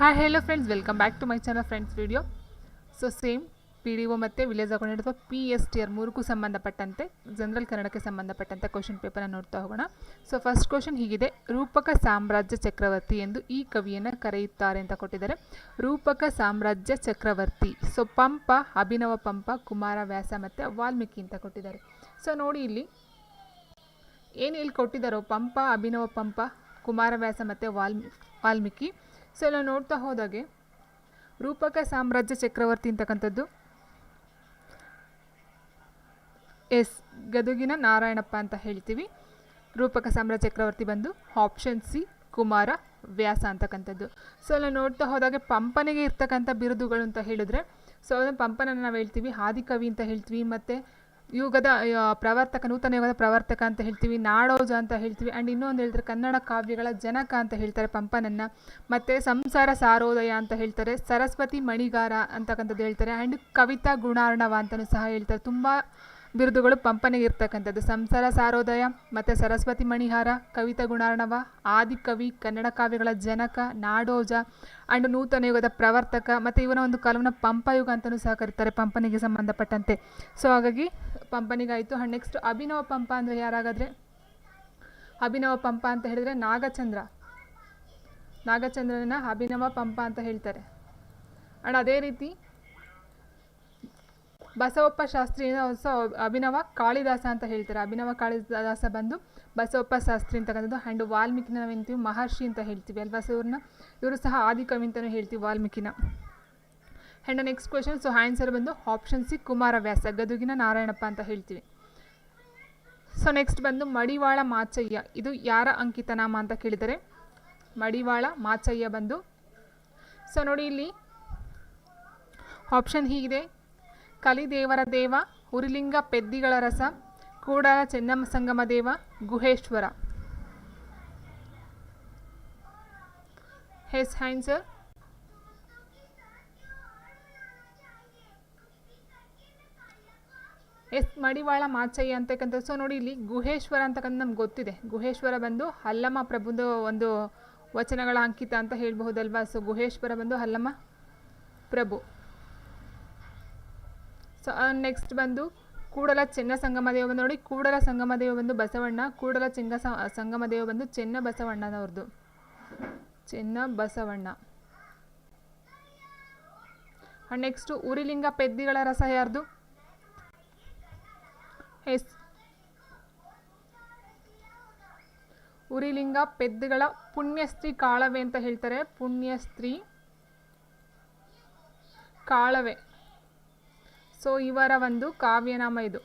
Hi hello friends, welcome back to my channel friends video. So same PDO ಮತ್ತು village accountant ಅಥವಾ PSTR ಮೂರಕ್ಕೂ ಸಂಬಂಧಪಟ್ಟಂತೆ general ಕನ್ನಡಕ್ಕೆ ಸಂಬಂಧಪಟ್ಟಂತೆ ಕ್ವಶನ್ ಪೇಪರ್ನ ನೋಡ್ತಾ ಹೋಗೋಣ. ಸೊ ಫಸ್ಟ್ ಕ್ವಶನ್ ಹೀಗಿದೆ: ರೂಪಕ ಸಾಮ್ರಾಜ್ಯ ಚಕ್ರವರ್ತಿ ಎಂದು ಈ ಕವಿಯನ್ನು ಕರೆಯುತ್ತಾರೆ ಅಂತ ಕೊಟ್ಟಿದ್ದಾರೆ. ರೂಪಕ ಸಾಮ್ರಾಜ್ಯ ಚಕ್ರವರ್ತಿ. ಸೊ ಪಂಪ, ಅಭಿನವ ಪಂಪ, ಕುಮಾರವ್ಯಾಸ ಮತ್ತು ವಾಲ್ಮೀಕಿ ಅಂತ ಕೊಟ್ಟಿದ್ದಾರೆ. ಸೊ ನೋಡಿ ಇಲ್ಲಿ ಏನು ಕೊಟ್ಟಿದ್ದಾರೋ ಪಂಪ, ಅಭಿನವ ಪಂಪ, ಕುಮಾರವ್ಯಾಸ ಮತ್ತು ವಾಲ್ಮೀಕಿ. ಸೊ ನಾವು ನೋಡ್ತಾ ಹೋದಾಗೆ ರೂಪಕ ಸಾಮ್ರಾಜ್ಯ ಚಕ್ರವರ್ತಿ ಅಂತಕ್ಕಂಥದ್ದು ಗದುಗಿನ ನಾರಾಯಣಪ್ಪ ಅಂತ ಹೇಳ್ತೀವಿ. ರೂಪಕ ಸಾಮ್ರಾಜ್ಯ ಚಕ್ರವರ್ತಿ ಬಂದು ಆಪ್ಷನ್ ಸಿ ಕುಮಾರ ವ್ಯಾಸ ಅಂತಕ್ಕಂಥದ್ದು. ಸೊ ನಾವು ನೋಡ್ತಾ ಹೋದಾಗೆ ಪಂಪನಿಗೆ ಇರ್ತಕ್ಕಂಥ ಬಿರುದುಗಳು ಅಂತ ಹೇಳಿದ್ರೆ, ಸೊ ಅದನ್ನು ಪಂಪನನ್ನು ನಾವು ಹೇಳ್ತೀವಿ ಆದಿಕವಿ ಅಂತ ಹೇಳ್ತೀವಿ, ಮತ್ತು ಯುಗದ ಪ್ರವರ್ತಕ, ನೂತನ ಯುಗದ ಪ್ರವರ್ತಕ ಅಂತ ಹೇಳ್ತೀವಿ, ನಾಡೋಜ ಅಂತ ಹೇಳ್ತೀವಿ. ಆ್ಯಂಡ್ ಇನ್ನೊಂದು ಹೇಳ್ತಾರೆ ಕನ್ನಡ ಕಾವ್ಯಗಳ ಜನಕ ಅಂತ ಹೇಳ್ತಾರೆ ಪಂಪನನ್ನು. ಮತ್ತು ಸಂಸಾರ ಸಾರೋದಯ ಅಂತ ಹೇಳ್ತಾರೆ, ಸರಸ್ವತಿ ಮಣಿಗಾರ ಅಂತಕ್ಕಂಥದ್ದು ಹೇಳ್ತಾರೆ, ಆ್ಯಂಡ್ ಕವಿತಾ ಗುಣಾರ್ಣವ ಅಂತಲೂ ಸಹ ಹೇಳ್ತಾರೆ. ತುಂಬ ಬಿರುದುಗಳು ಪಂಪನಿಗೆ ಇರ್ತಕ್ಕಂಥದ್ದು: ಸಂಸಾರ ಸಾರೋದಯ ಮತ್ತು ಸರಸ್ವತಿ ಮಣಿಹಾರ, ಕವಿತಾ ಗುಣಾರ್ಣವ, ಆದಿಕವಿ, ಕನ್ನಡ ಕಾವ್ಯಗಳ ಜನಕ, ನಾಡೋಜ ಆ್ಯಂಡ್ ನೂತನ ಯುಗದ ಪ್ರವರ್ತಕ. ಮತ್ತು ಇವನ ಒಂದು ಕಾಲವನ್ನು ಪಂಪಯುಗ ಅಂತಲೂ ಸಹ ಕರೀತಾರೆ ಪಂಪನಿಗೆ ಸಂಬಂಧಪಟ್ಟಂತೆ. ಸೊ ಹಾಗಾಗಿ ಪಂಪನಿಗಾಯಿತು. ಆ್ಯಂಡ್ ನೆಕ್ಸ್ಟ್ ಅಭಿನವ ಪಂಪ ಅಂದರೆ ಯಾರಾಗಾದರೆ, ಅಭಿನವ ಪಂಪ ಅಂತ ಹೇಳಿದರೆ ನಾಗಚಂದ್ರನ ಅಭಿನವ ಪಂಪ ಅಂತ ಹೇಳ್ತಾರೆ. ಆ್ಯಂಡ್ ಅದೇ ರೀತಿ ಬಸವಪ್ಪ ಶಾಸ್ತ್ರಿ ಅಭಿನವ ಕಾಳಿದಾಸ ಅಂತ ಹೇಳ್ತಾರೆ. ಅಭಿನವ ಕಾಳಿದಾಸ ಬಂದು ಬಸವಪ್ಪ ಶಾಸ್ತ್ರಿ ಅಂತಕ್ಕಂಥದ್ದು. ಆ್ಯಂಡ್ ವಾಲ್ಮೀಕಿನ ನಾವು ಹೇಳ್ತೀವಿ ಮಹರ್ಷಿ ಅಂತ ಹೇಳ್ತೀವಿ ಅಲ್ವಾ. ಸೊ ಇವರು ಸಹ ಆದಿಕವಿ ಅಂತಲೂ ಹೇಳ್ತೀವಿ ವಾಲ್ಮೀಕಿನ. And next question, so answer ಬಂದು ಆಪ್ಷನ್ ಸಿ ಕುಮಾರವ್ಯಾಸ, ಗದುಗಿನ ನಾರಾಯಣಪ್ಪ ಅಂತ ಹೇಳ್ತೀವಿ. ಸೊ ನೆಕ್ಸ್ಟ್ ಬಂದು ಮಡಿವಾಳ ಮಾಚಯ್ಯ, ಇದು ಯಾರ ಅಂಕಿತನಾಮ ಅಂತ ಕೇಳಿದರೆ ಮಡಿವಾಳ ಮಾಚಯ್ಯ ಬಂದು, ಸೊ ನೋಡಿ ಇಲ್ಲಿ ಆಪ್ಷನ್ ಹೀಗಿದೆ: ಕಲಿದೇವರ ದೇವ, ಉರಿಲಿಂಗ ಪೆದ್ದಿಗಳ ರಸ, ಕೂಡಲ ಚೆನ್ನಮ್ಮ ಸಂಗಮ ದೇವ, ಗುಹೇಶ್ವರ. ಹೆಸ್ ಆನ್ಸರ್ ಮಡಿವಾಳ ಮಾಚಯ್ಯ ಅಂತಕ್ಕಂಥದ್ದು. ಸೊ ನೋಡಿ ಇಲ್ಲಿ ಗುಹೇಶ್ವರ ಅಂತಕ್ಕಂಥ ನಮ್ಗೆ ಗೊತ್ತಿದೆ. ಗುಹೇಶ್ವರ ಬಂದು ಹಲ್ಲಮ್ಮ ಪ್ರಭುದ ಒಂದು ವಚನಗಳ ಅಂಕಿತ ಅಂತ ಹೇಳ್ಬಹುದಲ್ವಾ. ಸೊ ಗುಹೇಶ್ವರ ಬಂದು ಹಲ್ಲಮ್ಮ ಪ್ರಭು. ಸೊ ನೆಕ್ಸ್ಟ್ ಬಂದು ಕೂಡಲ ಚೆನ್ನ ಸಂಗಮ ದೇವ ಬಂದು, ನೋಡಿ ಕೂಡಲ ಸಂಗಮ ದೇವ ಬಂದು ಬಸವಣ್ಣ, ಕೂಡಲ ಸಂಗಮ ದೇವ ಬಂದು ಚೆನ್ನ ಬಸವಣ್ಣನವ್ರದ್ದು, ಚೆನ್ನ ಬಸವಣ್ಣ. ನೆಕ್ಸ್ಟ್ ಉರಿಲಿಂಗ ಪೆದ್ದಿಗಳ ರಸ ಯಾರ್ದು? ಎಸ್, ಉರಿಲಿಂಗ ಪೆದ್ದಿಗಳ ಪುಣ್ಯಸ್ತ್ರೀ ಕಾಳವೆ ಅಂತ ಹೇಳ್ತಾರೆ. ಪುಣ್ಯಸ್ತ್ರೀ ಕಾಳವೆ. ಸೊ ಇವರ ಒಂದು ಕಾವ್ಯನಾಮ ಇದು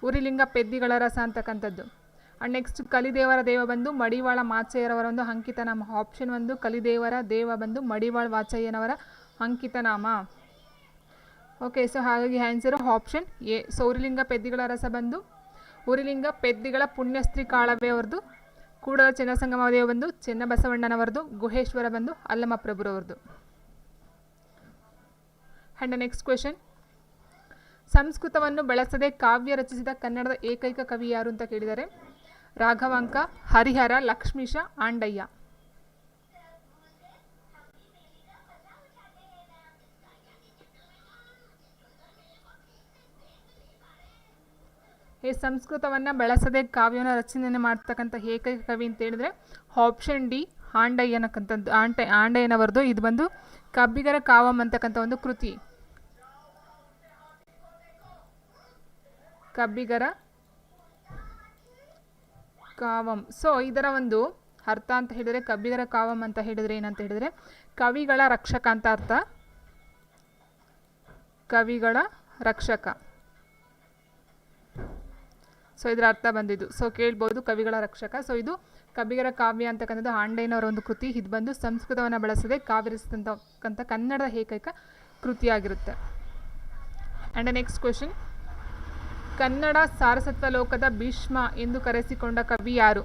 ಉರಿಲಿಂಗ ಪೆದ್ದಿಗಳ ರಸ ಅಂತಕ್ಕಂಥದ್ದು. ಆ್ಯಂಡ್ ನೆಕ್ಸ್ಟ್ ಕಲಿದೇವರ ದೇವ ಬಂದು ಮಡಿವಾಳ ಮಾಚಯ್ಯರವರ ಒಂದು ಅಂಕಿತನಾಮ. ಆಪ್ಷನ್ ಒಂದು ಕಲಿದೇವರ ದೇವ ಬಂದು ಮಡಿವಾಳ ಮಾಚಯ್ಯನವರ ಅಂಕಿತನಾಮ. ಓಕೆ, ಸೊ ಹಾಗಾಗಿ answer option A. So Urilinga ಪೆದ್ದಿಗಳ ರಸ ಬಂದು ಉರಿಲಿಂಗ ಪೆದ್ದಿಗಳ ಪುಣ್ಯಸ್ತ್ರೀ ಕಾಳವೆ ಅವ್ರದ್ದು, ಕೂಡಲ ಚೆನ್ನಸಂಗಮ ದೇವ ಬಂದು ಚೆನ್ನ ಬಸವಣ್ಣನವರದು, ಗುಹೇಶ್ವರ ಬಂದು ಅಲ್ಲಮ್ಮ ಪ್ರಭುರವ್ರದ್ದು. ಆ್ಯಂಡ್ ನೆಕ್ಸ್ಟ್ ಕ್ವೆಶನ್, ಸಂಸ್ಕೃತವನ್ನು ಬಳಸದೆ ಕಾವ್ಯ ರಚಿಸಿದ ಕನ್ನಡದ ಏಕೈಕ ಕವಿ ಯಾರು ಅಂತ ಕೇಳಿದರೆ ರಾಘವಾಂಕ, ಹರಿಹರ, ಲಕ್ಷ್ಮೀಶ, ಆಂಡಯ್ಯ. ಸಂಸ್ಕೃತವನ್ನು ಬಳಸದೆ ಕಾವ್ಯವನ್ನು ರಚನೆ ಮಾಡ್ತಕ್ಕಂಥ ಏಕೈಕ ಕವಿ ಅಂತ ಹೇಳಿದ್ರೆ ಆಪ್ಷನ್ ಡಿ ಆಂಡಯ್ಯನಕ್ಕಂಥದ್ದು, ಆಂಡಯ್ಯನವರದು. ಇದು ಬಂದು ಕಬ್ಬಿಗರ ಕಾವಂ ಅಂತಕ್ಕಂಥ ಒಂದು ಕೃತಿ. ಕಬ್ಬಿಗರ ಕಾವಂ. ಸೊ ಇದರ ಒಂದು ಅರ್ಥ ಅಂತ ಹೇಳಿದರೆ, ಕಬ್ಬಿಗರ ಕಾವಂ ಅಂತ ಹೇಳಿದರೆ ಏನಂತ ಹೇಳಿದರೆ ಕವಿಗಳ ರಕ್ಷಕ ಅಂತ ಅರ್ಥ. ಕವಿಗಳ ರಕ್ಷಕ. ಸೊ ಇದರ ಅರ್ಥ ಬಂದಿದ್ದು. ಸೊ ಕೇಳ್ಬೋದು ಕವಿಗಳ ರಕ್ಷಕ. ಸೊ ಇದು ಕಬ್ಬಿಗರ ಕಾವ್ಯ ಅಂತಕ್ಕಂಥದ್ದು ಆಂಡಯ್ಯನವರ ಒಂದು ಕೃತಿ. ಇದು ಬಂದು ಸಂಸ್ಕೃತವನ್ನು ಬಳಸದೆ ಕಾವ್ಯ ರಚಿಸಿದಂಥ ಕನ್ನಡದ ಏಕೈಕ ಕೃತಿಯಾಗಿರುತ್ತೆ. ಆ್ಯಂಡ್ ನೆಕ್ಸ್ಟ್ ಕ್ವೆಶನ್, ಕನ್ನಡ ಸಾರಸ್ವತ ಲೋಕದ ಭೀಷ್ಮ ಎಂದು ಕರೆಸಿಕೊಂಡ ಕವಿ ಯಾರು?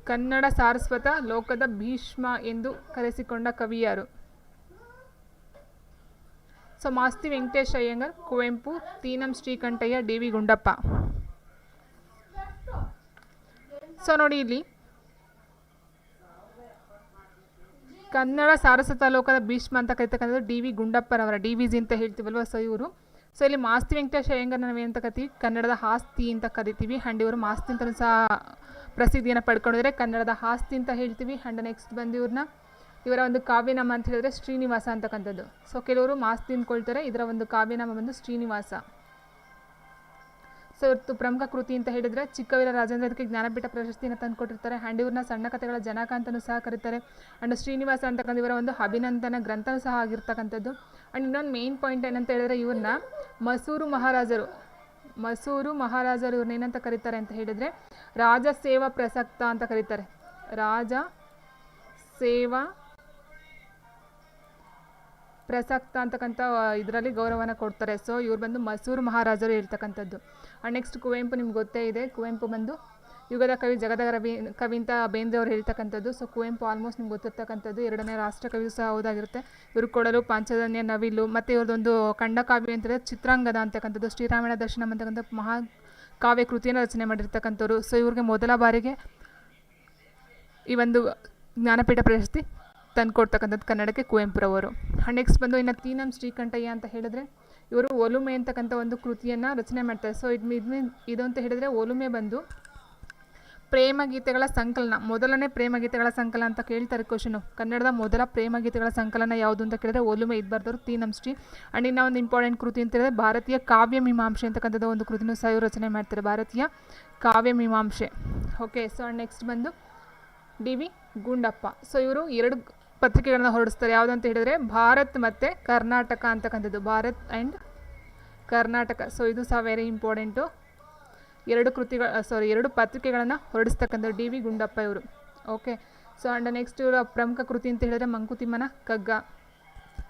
ಕನ್ನಡ ಸಾರಸ್ವತ ಲೋಕದ ಭೀಷ್ಮ ಎಂದು ಕರೆಸಿಕೊಂಡ ಕವಿ ಯಾರು? So Masti Venkatesha Iyengar, Kuvempu, Ti Na Srikantaiah, D V Gundappa. So ನೋಡಿ ಇಲ್ಲಿ ಕನ್ನಡ ಸಾರಸ್ವತ ಲೋಕದ ಭೀಷ್ಮ ಅಂತ ಕರಿತಕ್ಕಂಥದ್ದು ಡಿ ವಿ ಗುಂಡಪ್ಪನವರ ಡಿ ವಿ ಜಿ ಅಂತ ಹೇಳ್ತೀವಲ್ವ. ಸೊ ಇವರು ಸೊ ಇಲ್ಲಿ ಮಾಸ್ತಿ ವೆಂಕಟೇಶ ಅಯ್ಯಂಗಾರ್ ನಾವೇನಂತ ಕರಿತೀವಿ, ಕನ್ನಡದ ಆಸ್ತಿ ಅಂತ ಕರಿತೀವಿ. ಆ್ಯಂಡ್ ಇವರು ಮಾಸ್ತಿ ಅಂತಲೂ ಸಹ ಪ್ರಸಿದ್ಧಿಯನ್ನು ಪಡ್ಕೊಂಡಿದ್ದಾರೆ, ಕನ್ನಡದ ಆಸ್ತಿ ಅಂತ ಹೇಳ್ತೀವಿ. ಆ್ಯಂಡ್ ನೆಕ್ಸ್ಟ್ ಬಂದು ಇವರ ಒಂದು ಕಾವ್ಯನಾಮ ಅಂತ ಹೇಳಿದ್ರೆ ಶ್ರೀನಿವಾಸ ಅಂತಕ್ಕಂಥದ್ದು. ಸೊ ಕೆಲವರು ಮಾಸ್ತಿ ಅಂದ್ಕೊಳ್ತಾರೆ, ಇದರ ಒಂದು ಕಾವ್ಯನಾಮ ಬಂದು ಶ್ರೀನಿವಾಸ. ಸೊ ಇವ್ರದ್ದು ಪ್ರಮುಖ ಕೃತಿ ಅಂತ ಹೇಳಿದರೆ ಚಿಕ್ಕವೀರ ರಾಜೇಂದ್ರ, ಇದಕ್ಕೆ ಜ್ಞಾನಪೀಠ ಪ್ರಶಸ್ತಿಯನ್ನು ತಂದುಕೊಟ್ಟಿರ್ತಾರೆ. ಆ್ಯಂಡ್ ಇವ್ರನ್ನ ಸಣ್ಣ ಕಥೆಗಳ ಜನಕ ಅಂತಲೂ ಸಹ ಕರೀತಾರೆ. ಆ್ಯಂಡ್ ಶ್ರೀನಿವಾಸ ಅಂತಕ್ಕಂಥ ಇವರ ಒಂದು ಅಭಿನಂದನ ಗ್ರಂಥನೂ ಸಹ ಆಗಿರ್ತಕ್ಕಂಥದ್ದು. ಆ್ಯಂಡ್ ಇನ್ನೊಂದು ಮೇನ್ ಪಾಯಿಂಟ್ ಏನಂತ ಹೇಳಿದ್ರೆ ಇವ್ರನ್ನ ಮಸೂರು ಮಹಾರಾಜರು ಇವ್ರನ್ನ ಏನಂತ ಕರೀತಾರೆ ಅಂತ ಹೇಳಿದರೆ ರಾಜ ಸೇವಾ ಪ್ರಸಕ್ತ ಅಂತ ಕರೀತಾರೆ. ರಾಜ ಸೇವಾ ಪ್ರಸಕ್ತ ಅಂತಕ್ಕಂಥ ಇದರಲ್ಲಿ ಗೌರವನ ಕೊಡ್ತಾರೆ. ಸೊ ಇವ್ರು ಬಂದು ಮಸೂರು ಮಹಾರಾಜರು ಹೇಳ್ತಕ್ಕಂಥದ್ದು. ಆ್ಯಂಡ್ ನೆಕ್ಸ್ಟ್ ಕುವೆಂಪು ನಿಮ್ಗೆ ಗೊತ್ತೇ ಇದೆ, ಕುವೆಂಪು ಬಂದು ಯುಗದ ಕವಿ ಜಗದ ಕವಿ ಅಂತ ಬೇಂದ್ರೆ ಅವರು ಹೇಳ್ತಕ್ಕಂಥದ್ದು. ಸೊ ಕುವೆಂಪು ಆಲ್ಮೋಸ್ಟ್ ನಿಮ್ಗೆ ಗೊತ್ತಿರ್ತಕ್ಕಂಥದ್ದು, 2ನೇ ರಾಷ್ಟ್ರಕವಿಯೂ ಸಹ ಹೌದಾಗಿರುತ್ತೆ. ಇವರು ಕೊಡಲು ಪಾಂಚಜನ್ಯ ನವಿಲು, ಮತ್ತು ಇವ್ರದ್ದೊಂದು ಖಂಡಕಾವ್ಯ ಅಂತಂದರೆ ಚಿತ್ರಾಂಗದ ಅಂತಕ್ಕಂಥದ್ದು, ಶ್ರೀರಾಮಾಯಣ ದರ್ಶನಂ ಅಂತಕ್ಕಂಥ ಮಹಾ ಕಾವ್ಯ ಕೃತಿಯನ್ನು ರಚನೆ ಮಾಡಿರ್ತಕ್ಕಂಥವ್ರು. ಸೊ ಇವ್ರಿಗೆ ಮೊದಲ ಬಾರಿಗೆ ಈ ಒಂದು ಜ್ಞಾನಪೀಠ ಪ್ರಶಸ್ತಿ ತಂದುಕೊಡ್ತಕ್ಕಂಥದ್ದು ಕನ್ನಡಕ್ಕೆ ಕುವೆಂಪುರವರು. ನೆಕ್ಸ್ಟ್ ಬಂದು ಇನ್ನು ತೀನಂ ಶ್ರೀಕಂಠಯ್ಯ ಅಂತ ಹೇಳಿದ್ರೆ ಇವರು ಒಲುಮೆ ಅಂತಕ್ಕಂಥ ಒಂದು ಕೃತಿಯನ್ನು ರಚನೆ ಮಾಡ್ತಾರೆ. ಸೊ ಇದು ಅಂತ ಹೇಳಿದರೆ ಒಲುಮೆ ಬಂದು ಪ್ರೇಮಗೀತೆಗಳ ಸಂಕಲನ, ಮೊದಲನೇ ಪ್ರೇಮಗೀತೆಗಳ ಸಂಕಲನ ಅಂತ ಕೇಳ್ತಾರೆ ಕ್ವಶನು. ಕನ್ನಡದ ಮೊದಲ ಪ್ರೇಮಗೀತೆಗಳ ಸಂಕಲನ ಯಾವುದು ಅಂತ ಕೇಳಿದ್ರೆ ಒಲುಮೆ, ಇದು ಬರ್ದವರು ತೀನಂ ಶ್ರೀ. ಆ್ಯಂಡ್ ಇನ್ನೂ ಒಂದು ಇಂಪಾರ್ಟೆಂಟ್ ಕೃತಿ ಅಂತ ಹೇಳಿದ್ರೆ ಭಾರತೀಯ ಕಾವ್ಯ ಮೀಮಾಂಸೆ ಅಂತಕ್ಕಂಥದ್ದು ಒಂದು ಕೃತಿನೂ ಸಹ ಇವರು ರಚನೆ ಮಾಡ್ತಾರೆ, ಭಾರತೀಯ ಕಾವ್ಯ ಮೀಮಾಂಸೆ. ಓಕೆ, ಸೊ ನೆಕ್ಸ್ಟ್ ಬಂದು ಡಿ ವಿ ಗುಂಡಪ್ಪ. ಸೊ ಇವರು 2 ಪತ್ರಿಕೆಗಳನ್ನ ಹೊರಡಿಸ್ತಾರೆ. ಯಾವುದಂತ ಹೇಳಿದರೆ ಭಾರತ್ ಮತ್ತು ಕರ್ನಾಟಕ ಅಂತಕ್ಕಂಥದ್ದು, ಭಾರತ್ ಆ್ಯಂಡ್ ಕರ್ನಾಟಕ. ಸೊ ಇದು ಸಹ ವೆರಿ ಇಂಪಾರ್ಟೆಂಟು. 2 ಪತ್ರಿಕೆಗಳನ್ನು ಹೊರಡಿಸ್ತಕ್ಕಂಥದ್ದು ಡಿ ವಿ ಗುಂಡಪ್ಪ ಇವರು. ಓಕೆ, ಸೊ ಆ್ಯಂಡ್ ನೆಕ್ಸ್ಟ್ ಇವರ ಪ್ರಮುಖ ಕೃತಿ ಅಂತ ಹೇಳಿದರೆ ಮಂಕುತಿಮ್ಮನ ಕಗ್ಗ.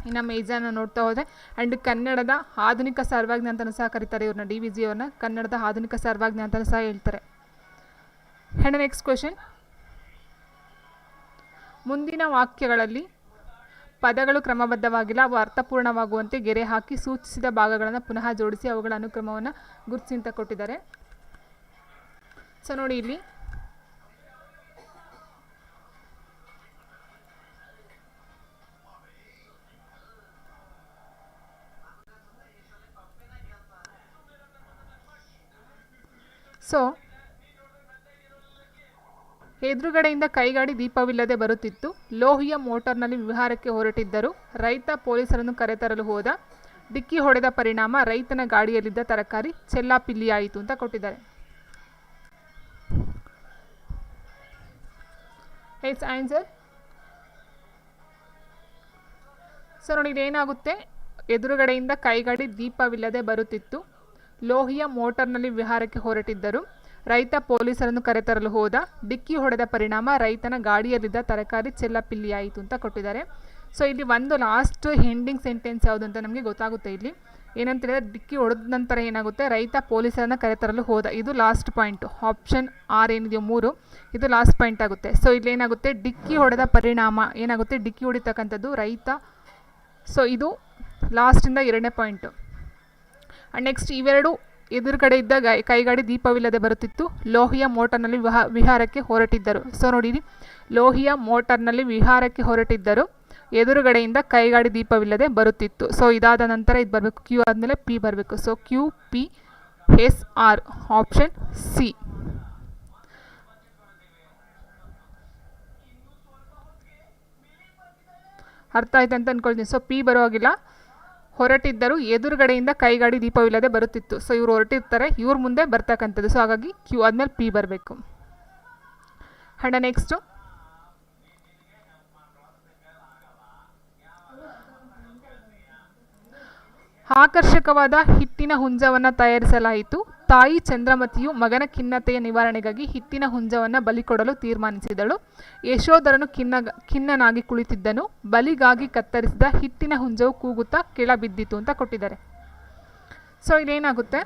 ಇನ್ನು ಮೇಜಾನ ನೋಡ್ತಾ ಹೋದರೆ ಆ್ಯಂಡ್ ಕನ್ನಡದ ಆಧುನಿಕ ಸರ್ವಜ್ಞ ಅಂತಲೂ ಸಹ ಕರೀತಾರೆ ಇವ್ರನ್ನ, ಡಿ ವಿ ಜಿ ಅವ್ರನ್ನ ಕನ್ನಡದ ಆಧುನಿಕ ಸರ್ವಜ್ಞ ಅಂತಲೂ ಸಹ ಹೇಳ್ತಾರೆ. ಆ್ಯಂಡ್ ನೆಕ್ಸ್ಟ್ ಕ್ವೆಶನ್, ಮುಂದಿನ ವಾಕ್ಯಗಳಲ್ಲಿ ಪದಗಳು ಕ್ರಮಬದ್ಧವಾಗಿಲ್ಲ, ಅವು ಅರ್ಥಪೂರ್ಣವಾಗುವಂತೆ ಗೆರೆ ಹಾಕಿ ಸೂಚಿಸಿದ ಭಾಗಗಳನ್ನು ಪುನಃ ಜೋಡಿಸಿ ಅವುಗಳ ಅನುಕ್ರಮವನ್ನು ಗುರುತಿಸಿ ಅಂತ ಕೊಟ್ಟಿದ್ದಾರೆ. ಸೊ ನೋಡಿ ಇಲ್ಲಿ ಸೊ ಎದುರುಗಡೆಯಿಂದ ಕೈಗಾಡಿ ದೀಪವಿಲ್ಲದೆ ಬರುತ್ತಿತ್ತು, ಲೋಹಿಯ ಮೋಟಾರ್ನಲ್ಲಿ ವಿಹಾರಕ್ಕೆ ಹೊರಟಿದ್ದರು, ರೈತ ಪೊಲೀಸರನ್ನು ಕರೆತರಲು ಹೋದ, ಡಿಕ್ಕಿ ಹೊಡೆದ ಪರಿಣಾಮ ರೈತನ ಗಾಡಿಯಲ್ಲಿದ್ದ ತರಕಾರಿ ಚೆಲ್ಲಾಪಿಲ್ಲಿಯಾಯಿತು ಅಂತ ಕೊಟ್ಟಿದ್ದಾರೆ. It's answer. ಸೊ ನೋಡಿ ಇದೇನಾಗುತ್ತೆ, ಎದುರುಗಡೆಯಿಂದ ಕೈಗಾಡಿ ದೀಪವಿಲ್ಲದೆ ಬರುತ್ತಿತ್ತು, ಲೋಹಿಯ ಮೋಟಾರ್ನಲ್ಲಿ ವಿಹಾರಕ್ಕೆ ಹೊರಟಿದ್ದರು, ರೈತ ಪೊಲೀಸರನ್ನು ಕರೆತರಲು ಹೋದ, ಡಿಕ್ಕಿ ಹೊಡೆದ ಪರಿಣಾಮ ರೈತನ ಗಾಡಿಯಲ್ಲಿದ್ದ ತರಕಾರಿ ಚೆಲ್ಲಾಪಿಲ್ಲಿಯಾಯಿತು ಅಂತ ಕೊಟ್ಟಿದ್ದಾರೆ. ಸೊ ಇಲ್ಲಿ ಒಂದು ಲಾಸ್ಟ್ ಎಂಡಿಂಗ್ ಸೆಂಟೆನ್ಸ್ ಯಾವುದು ಅಂತ ನಮಗೆ ಗೊತ್ತಾಗುತ್ತೆ. ಇಲ್ಲಿ ಏನಂತ ಹೇಳಿದ್ರೆ ಡಿಕ್ಕಿ ಹೊಡೆದ ನಂತರ ಏನಾಗುತ್ತೆ, ರೈತ ಪೊಲೀಸರನ್ನು ಕರೆತರಲು ಹೋದ, ಇದು ಲಾಸ್ಟ್ ಪಾಯಿಂಟು. ಆಪ್ಷನ್ ಆರ್ ಏನಿದೆಯೋ 3 ಇದು ಲಾಸ್ಟ್ ಪಾಯಿಂಟ್ ಆಗುತ್ತೆ. ಸೊ ಇಲ್ಲಿ ಏನಾಗುತ್ತೆ, ಡಿಕ್ಕಿ ಹೊಡೆದ ಪರಿಣಾಮ ಏನಾಗುತ್ತೆ, ಡಿಕ್ಕಿ ಹೊಡಿತಕ್ಕಂಥದ್ದು ರೈತ. ಸೊ ಇದು ಲಾಸ್ಟಿಂದ 2ನೇ ಪಾಯಿಂಟು. ಆ್ಯಂಡ್ ನೆಕ್ಸ್ಟ್ ಇವೆರಡು ಎದುರುಗಡೆ ಇದ್ದ ಕೈಗಾಡಿ ದೀಪವಿಲ್ಲದೆ ಬರುತ್ತಿತ್ತು, ಲೋಹಿಯ ಮೋಟಾರ್ನಲ್ಲಿ ವಿಹಾರಕ್ಕೆ ಹೊರಟಿದ್ದರು. ಸೊ ನೋಡಿರಿ, ಲೋಹಿಯ ಮೋಟಾರ್ನಲ್ಲಿ ವಿಹಾರಕ್ಕೆ ಹೊರಟಿದ್ದರು, ಎದುರುಗಡೆಯಿಂದ ಕೈಗಾಡಿ ದೀಪವಿಲ್ಲದೆ ಬರುತ್ತಿತ್ತು. ಸೊ ಇದಾದ ನಂತರ ಇದು ಬರಬೇಕು, ಕ್ಯೂ ಆದಮೇಲೆ ಪಿ ಬರಬೇಕು. So Q P S R, option C. ಅರ್ಥ ಆಯ್ತು ಅಂತ ಅಂದ್ಕೊಳ್ತೀನಿ. ಸೊ ಪಿ ಬರುವಾಗಿಲ್ಲ, ಹೊರಟಿದ್ದರು, ಎದುರುಗಡೆಯಿಂದ ಕೈಗಾಡಿ ದೀಪವಿಲ್ಲದೆ ಬರುತ್ತಿತ್ತು. ಸೊ ಇವ್ರು ಹೊರಟಿರ್ತಾರೆ, ಇವ್ರ ಮುಂದೆ ಬರ್ತಕ್ಕಂಥದ್ದು. ಸೊ ಹಾಗಾಗಿ ಕ್ಯೂ ಆದಮೇಲೆ ಪಿ ಬರಬೇಕು. ಆ್ಯಂಡ್ ನೆಕ್ಸ್ಟು ಆಕರ್ಷಕವಾದ ಹಿಟ್ಟಿನ ಹುಂಜವನ್ನು ತಯಾರಿಸಲಾಯಿತು. ತಾಯಿ ಚಂದ್ರಮತಿಯು ಮಗನ ಖಿನ್ನತೆಯ ನಿವಾರಣೆಗಾಗಿ ಹಿಟ್ಟಿನ ಹುಂಜವನ್ನು ಬಲಿ ಕೊಡಲು ತೀರ್ಮಾನಿಸಿದಳು. ಯಶೋಧರನು ಖಿನ್ನನಾಗಿ ಕುಳಿತಿದ್ದನು. ಬಲಿಗಾಗಿ ಕತ್ತರಿಸಿದ ಹಿಟ್ಟಿನ ಹುಂಜವು ಕೂಗುತ್ತಾ ಕೆಳಬಿದ್ದಿತು ಅಂತ ಕೊಟ್ಟಿದ್ದಾರೆ. ಸೊ ಇದೇನಾಗುತ್ತೆ,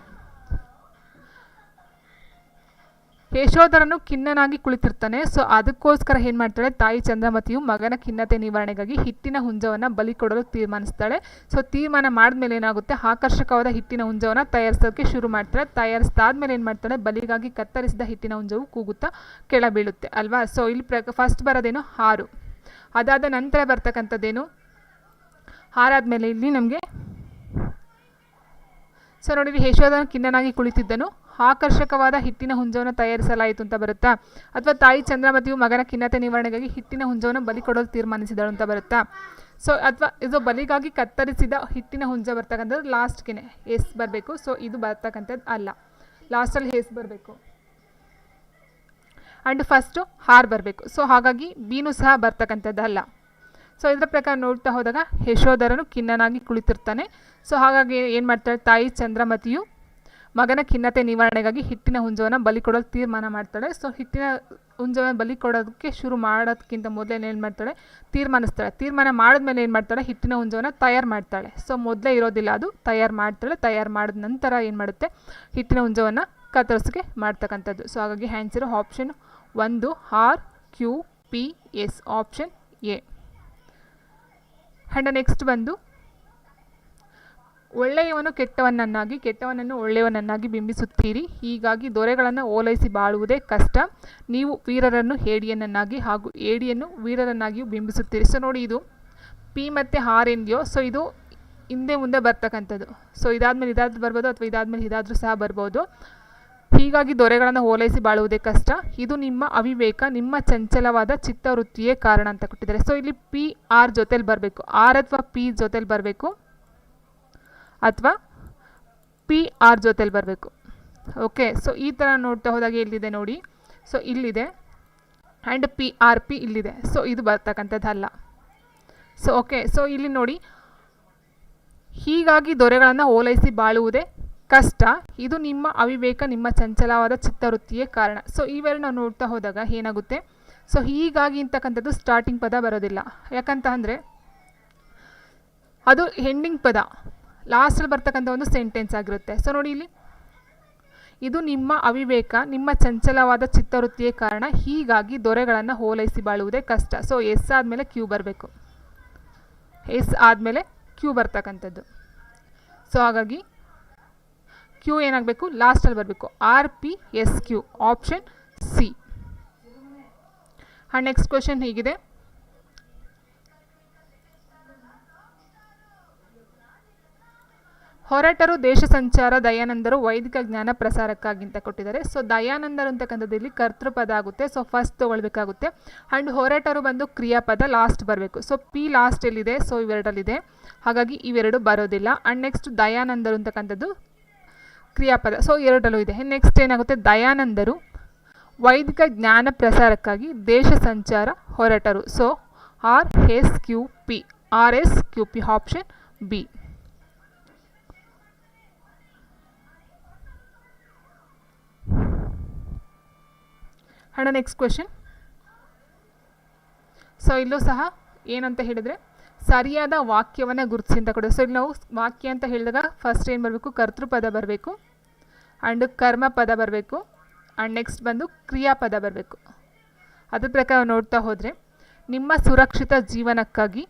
ಯಶೋಧರನು ಖಿನ್ನನಾಗಿ ಕುಳಿತಿರ್ತಾನೆ. ಸೊ ಅದಕ್ಕೋಸ್ಕರ ಏನು ಮಾಡ್ತಾಳೆ, ತಾಯಿ ಚಂದ್ರಮತಿಯು ಮಗನ ಖಿನ್ನತೆ ನಿವಾರಣೆಗಾಗಿ ಹಿಟ್ಟಿನ ಹುಂಜವನ್ನು ಬಲಿ ಕೊಡಲು ತೀರ್ಮಾನಿಸ್ತಾಳೆ. ಸೊ ತೀರ್ಮಾನ ಮಾಡಿದ್ಮೇಲೆ ಏನಾಗುತ್ತೆ, ಆಕರ್ಷಕವಾದ ಹಿಟ್ಟಿನ ಹುಂಜವನ್ನು ತಯಾರಿಸೋಕ್ಕೆ ಶುರು ಮಾಡ್ತಾಳೆ. ತಯಾರಿಸಿದಾದ್ಮೇಲೆ ಏನು ಮಾಡ್ತಾಳೆ, ಬಲಿಗಾಗಿ ಕತ್ತರಿಸಿದ ಹಿಟ್ಟಿನ ಹುಂಜವು ಕೂಗುತ್ತಾ ಕೆಳ ಬೀಳುತ್ತೆ ಅಲ್ವಾ. ಸೊ ಇಲ್ಲಿ ಫಸ್ಟ್ ಬರೋದೇನು ಹಾರು, ಅದಾದ ನಂತರ ಬರ್ತಕ್ಕಂಥದ್ದೇನು ಹಾರಾದ್ಮೇಲೆ ಇಲ್ಲಿ ನಮಗೆ ಸೊ ನೋಡಿ, ಯಶೋಧನ ಖಿನ್ನನಾಗಿ ಕುಳಿತಿದ್ದನು, ಆಕರ್ಷಕವಾದ ಹಿಟ್ಟಿನ ಹುಂಜವನ್ನು ತಯಾರಿಸಲಾಯಿತು ಅಂತ ಬರುತ್ತಾ, ಅಥವಾ ತಾಯಿ ಚಂದ್ರಮತಿಯು ಮಗನ ಖಿನ್ನತೆ ನಿವಾರಣೆಗಾಗಿ ಹಿಟ್ಟಿನ ಹುಂಜವನ್ನು ಬಲಿ ಕೊಡಲು ತೀರ್ಮಾನಿಸಿದಳು ಅಂತ ಬರುತ್ತಾ. ಸೊ ಅಥವಾ ಇದು ಬಲಿಗಾಗಿ ಕತ್ತರಿಸಿದ ಹಿಟ್ಟಿನ ಹುಂಜ ಬರ್ತಕ್ಕಂಥದ್ದು ಲಾಸ್ಟ್ಗೆ ಎಸ್ ಬರಬೇಕು. ಸೊ ಇದು ಬರ್ತಕ್ಕಂಥದ್ದು ಅಲ್ಲ, ಲಾಸ್ಟಲ್ಲಿ ಎಸ್ ಬರಬೇಕು ಆ್ಯಂಡ್ ಫಸ್ಟು ಹಾರ್ ಬರಬೇಕು. ಸೊ ಹಾಗಾಗಿ ಬೀನು ಸಹ ಬರ್ತಕ್ಕಂಥದ್ದು ಅಲ್ಲ. ಸೊ ಇದರ ಪ್ರಕಾರ ನೋಡ್ತಾ ಹೋದಾಗ ಯಶೋಧರನು ಖಿನ್ನನಾಗಿ ಕುಳಿತಿರ್ತಾನೆ. ಸೊ ಹಾಗಾಗಿ ಏನು ಮಾಡ್ತಾಳೆ, ತಾಯಿ ಚಂದ್ರಮತಿಯು ಮಗನ ಖಿನ್ನತೆ ನಿವಾರಣೆಗಾಗಿ ಹಿಟ್ಟಿನ ಹುಂಜವನ್ನು ಬಲಿ ಕೊಡಲು ತೀರ್ಮಾನ ಮಾಡ್ತಾಳೆ. ಸೊ ಹಿಟ್ಟಿನ ಹುಂಜವನ್ನು ಬಲಿ ಕೊಡೋದಕ್ಕೆ ಶುರು ಮಾಡೋದಕ್ಕಿಂತ ಮೊದಲೇ ಏನು ಮಾಡ್ತಾಳೆ, ತೀರ್ಮಾನಿಸ್ತಾಳೆ. ತೀರ್ಮಾನ ಮಾಡಿದ್ಮೇಲೆ ಏನು ಮಾಡ್ತಾಳೆ, ಹಿಟ್ಟಿನ ಹುಂಜವನ್ನು ತಯಾರು ಮಾಡ್ತಾಳೆ. ಸೊ ಮೊದಲೇ ಇರೋದಿಲ್ಲ, ಅದು ತಯಾರು ಮಾಡ್ತಾಳೆ. ತಯಾರು ಮಾಡಿದ ನಂತರ ಏನು ಮಾಡುತ್ತೆ, ಹಿಟ್ಟಿನ ಹುಂಜವನ್ನು ಕತ್ತರಿಸಿಗೆ ಮಾಡ್ತಕ್ಕಂಥದ್ದು. ಸೊ ಹಾಗಾಗಿ answer option 1 RQPS option A. And next ಬಂದು ಒಳ್ಳೆಯವನು ಕೆಟ್ಟವನನ್ನಾಗಿ, ಕೆಟ್ಟವನನ್ನು ಒಳ್ಳೆಯವನನ್ನಾಗಿ ಬಿಂಬಿಸುತ್ತೀರಿ, ಹೀಗಾಗಿ ದೊರೆಗಳನ್ನು ಓಲೈಸಿ ಬಾಳುವುದೇ ಕಷ್ಟ. ನೀವು ವೀರರನ್ನು ಹೇಡಿಯನನ್ನಾಗಿ ಹಾಗೂ ಏಡಿಯನ್ನು ವೀರರನ್ನಾಗಿಯೂ ಬಿಂಬಿಸುತ್ತೀರಿ. ಸೊ ನೋಡಿ, ಇದು ಪಿ ಮತ್ತು ಆರ್ ಏನಿದೆಯೋ, ಸೊ ಇದು ಹಿಂದೆ ಮುಂದೆ ಬರ್ತಕ್ಕಂಥದ್ದು. ಸೊ ಇದಾದ್ಮೇಲೆ ಇದಾದ್ರೂ ಬರ್ಬೋದು, ಅಥವಾ ಇದಾದ್ಮೇಲೆ ಇದಾದರೂ ಸಹ ಬರ್ಬೋದು. ಹೀಗಾಗಿ ದೊರೆಗಳನ್ನು ಓಲೈಸಿ ಬಾಳುವುದೇ ಕಷ್ಟ, ಇದು ನಿಮ್ಮ ಅವಿವೇಕ, ನಿಮ್ಮ ಚಂಚಲವಾದ ಚಿತ್ತವೃತ್ತಿಯೇ ಕಾರಣ ಅಂತ ಕೊಟ್ಟಿದ್ದಾರೆ. ಸೊ ಇಲ್ಲಿ ಪಿ ಆರ್ ಜೊತೆಲಿ ಬರಬೇಕು, ಆರ್ ಅಥವಾ ಪಿ ಜೊತೆಲಿ ಬರಬೇಕು, ಅಥವಾ ಪಿ ಆರ್ ಜೊತೆಲಿ ಬರಬೇಕು. ಓಕೆ, ಸೊ ಈ ಥರ ನೋಡ್ತಾ ಹೋದಾಗ ಎಲ್ಲಿದೆ ನೋಡಿ, ಸೊ ಇಲ್ಲಿದೆ ಆ್ಯಂಡ್ ಪಿ ಇಲ್ಲಿದೆ. ಸೊ ಇದು ಬರ್ತಕ್ಕಂಥದ್ದಲ್ಲ. ಸೊ ಓಕೆ, ಸೊ ಇಲ್ಲಿ ನೋಡಿ, ಹೀಗಾಗಿ ದೊರೆಗಳನ್ನು ಓಲೈಸಿ ಬಾಳುವುದೇ ಕಷ್ಟ, ಇದು ನಿಮ್ಮ ಅವಿವೇಕ, ನಿಮ್ಮ ಚಂಚಲವಾದ ಚಿತ್ತವೃತ್ತಿಯೇ ಕಾರಣ. ಸೊ ಇವೆರಡು ನಾವು ನೋಡ್ತಾ ಹೋದಾಗ ಏನಾಗುತ್ತೆ, ಸೊ ಹೀಗಾಗಿ ಅಂತಕ್ಕಂಥದ್ದು ಸ್ಟಾರ್ಟಿಂಗ್ ಪದ ಬರೋದಿಲ್ಲ. ಯಾಕಂತ ಅಂದರೆ ಅದು ಎಂಡಿಂಗ್ ಪದ, ಲಾಸ್ಟಲ್ಲಿ ಬರ್ತಕ್ಕಂಥ ಒಂದು ಸೆಂಟೆನ್ಸ್ ಆಗಿರುತ್ತೆ. ಸೊ ನೋಡಿ, ಇಲ್ಲಿ ಇದು ನಿಮ್ಮ ಅವಿವೇಕ, ನಿಮ್ಮ ಚಂಚಲವಾದ ಚಿತ್ತವೃತ್ತಿಯೇ ಕಾರಣ, ಹೀಗಾಗಿ ದೊರೆಗಳನ್ನು ಓಲೈಸಿ ಬಾಳುವುದೇ ಕಷ್ಟ. ಸೊ ಎಸ್ ಆದಮೇಲೆ ಕ್ಯೂ ಬರಬೇಕು, ಎಸ್ ಆದಮೇಲೆ ಕ್ಯೂ ಬರ್ತಕ್ಕಂಥದ್ದು. ಸೊ ಹಾಗಾಗಿ ಕ್ಯೂ ಏನಾಗಬೇಕು, ಲಾಸ್ಟಲ್ಲಿ ಬರಬೇಕು, RPSQ option C. And next question ಹೀಗಿದೆ, ಹೊರಟರು ದೇಶ ಸಂಚಾರ, ದಯಾನಂದರು ವೈದಿಕ ಜ್ಞಾನ ಪ್ರಸಾರಕ್ಕಾಗಿ ಅಂತ ಕೊಟ್ಟಿದ್ದಾರೆ. ಸೊ ದಯಾನಂದರು ಅಂತಕ್ಕಂಥದ್ದು ಇಲ್ಲಿ ಕರ್ತೃಪದ ಆಗುತ್ತೆ. So first ತೊಗೊಳ್ಬೇಕಾಗುತ್ತೆ. ಆ್ಯಂಡ್ ಹೊರಟರು ಬಂದು ಕ್ರಿಯಾಪದ ಲಾಸ್ಟ್ ಬರಬೇಕು. ಸೊ ಪಿ ಲಾಸ್ಟ್ ಎಲ್ಲಿದೆ, ಸೊ ಇವೆರಡಲ್ಲಿದೆ, ಹಾಗಾಗಿ ಇವೆರಡು ಬರೋದಿಲ್ಲ. ಆ್ಯಂಡ್ ನೆಕ್ಸ್ಟ್ ದಯಾನಂದರು ಅಂತಕ್ಕಂಥದ್ದು ಕ್ರಿಯಾಪದ, ಸೊ ಎರಡಲ್ಲೂ ಇದೆ. ನೆಕ್ಸ್ಟ್ ಏನಾಗುತ್ತೆ, ದಯಾನಂದರು ವೈದಿಕ ಜ್ಞಾನ ಪ್ರಸಾರಕ್ಕಾಗಿ ದೇಶ ಸಂಚಾರ ಹೊರಟರು. So RSQP option B. And next question, so ಇಲ್ಲೂ ಸಹ ಏನಂತ ಹೇಳಿದರೆ ಸರಿಯಾದ ವಾಕ್ಯವನ್ನು ಗುರುತಿಸಿ ಅಂತ ಕೊಡೋದು. ಸೊ ಇಲ್ಲಿ ನಾವು ವಾಕ್ಯ ಅಂತ ಹೇಳಿದಾಗ ಫಸ್ಟ್ ಏನು ಬರಬೇಕು, ಕರ್ತೃಪದ ಬರಬೇಕು, ಆ್ಯಂಡ್ ಕರ್ಮಪದ ಬರಬೇಕು, ಆ್ಯಂಡ್ ನೆಕ್ಸ್ಟ್ ಬಂದು ಕ್ರಿಯಾಪದ ಬರಬೇಕು. ಅದ್ರ ಪ್ರಕಾರ ನೋಡ್ತಾ ಹೋದರೆ, ನಿಮ್ಮ ಸುರಕ್ಷಿತ ಜೀವನಕ್ಕಾಗಿ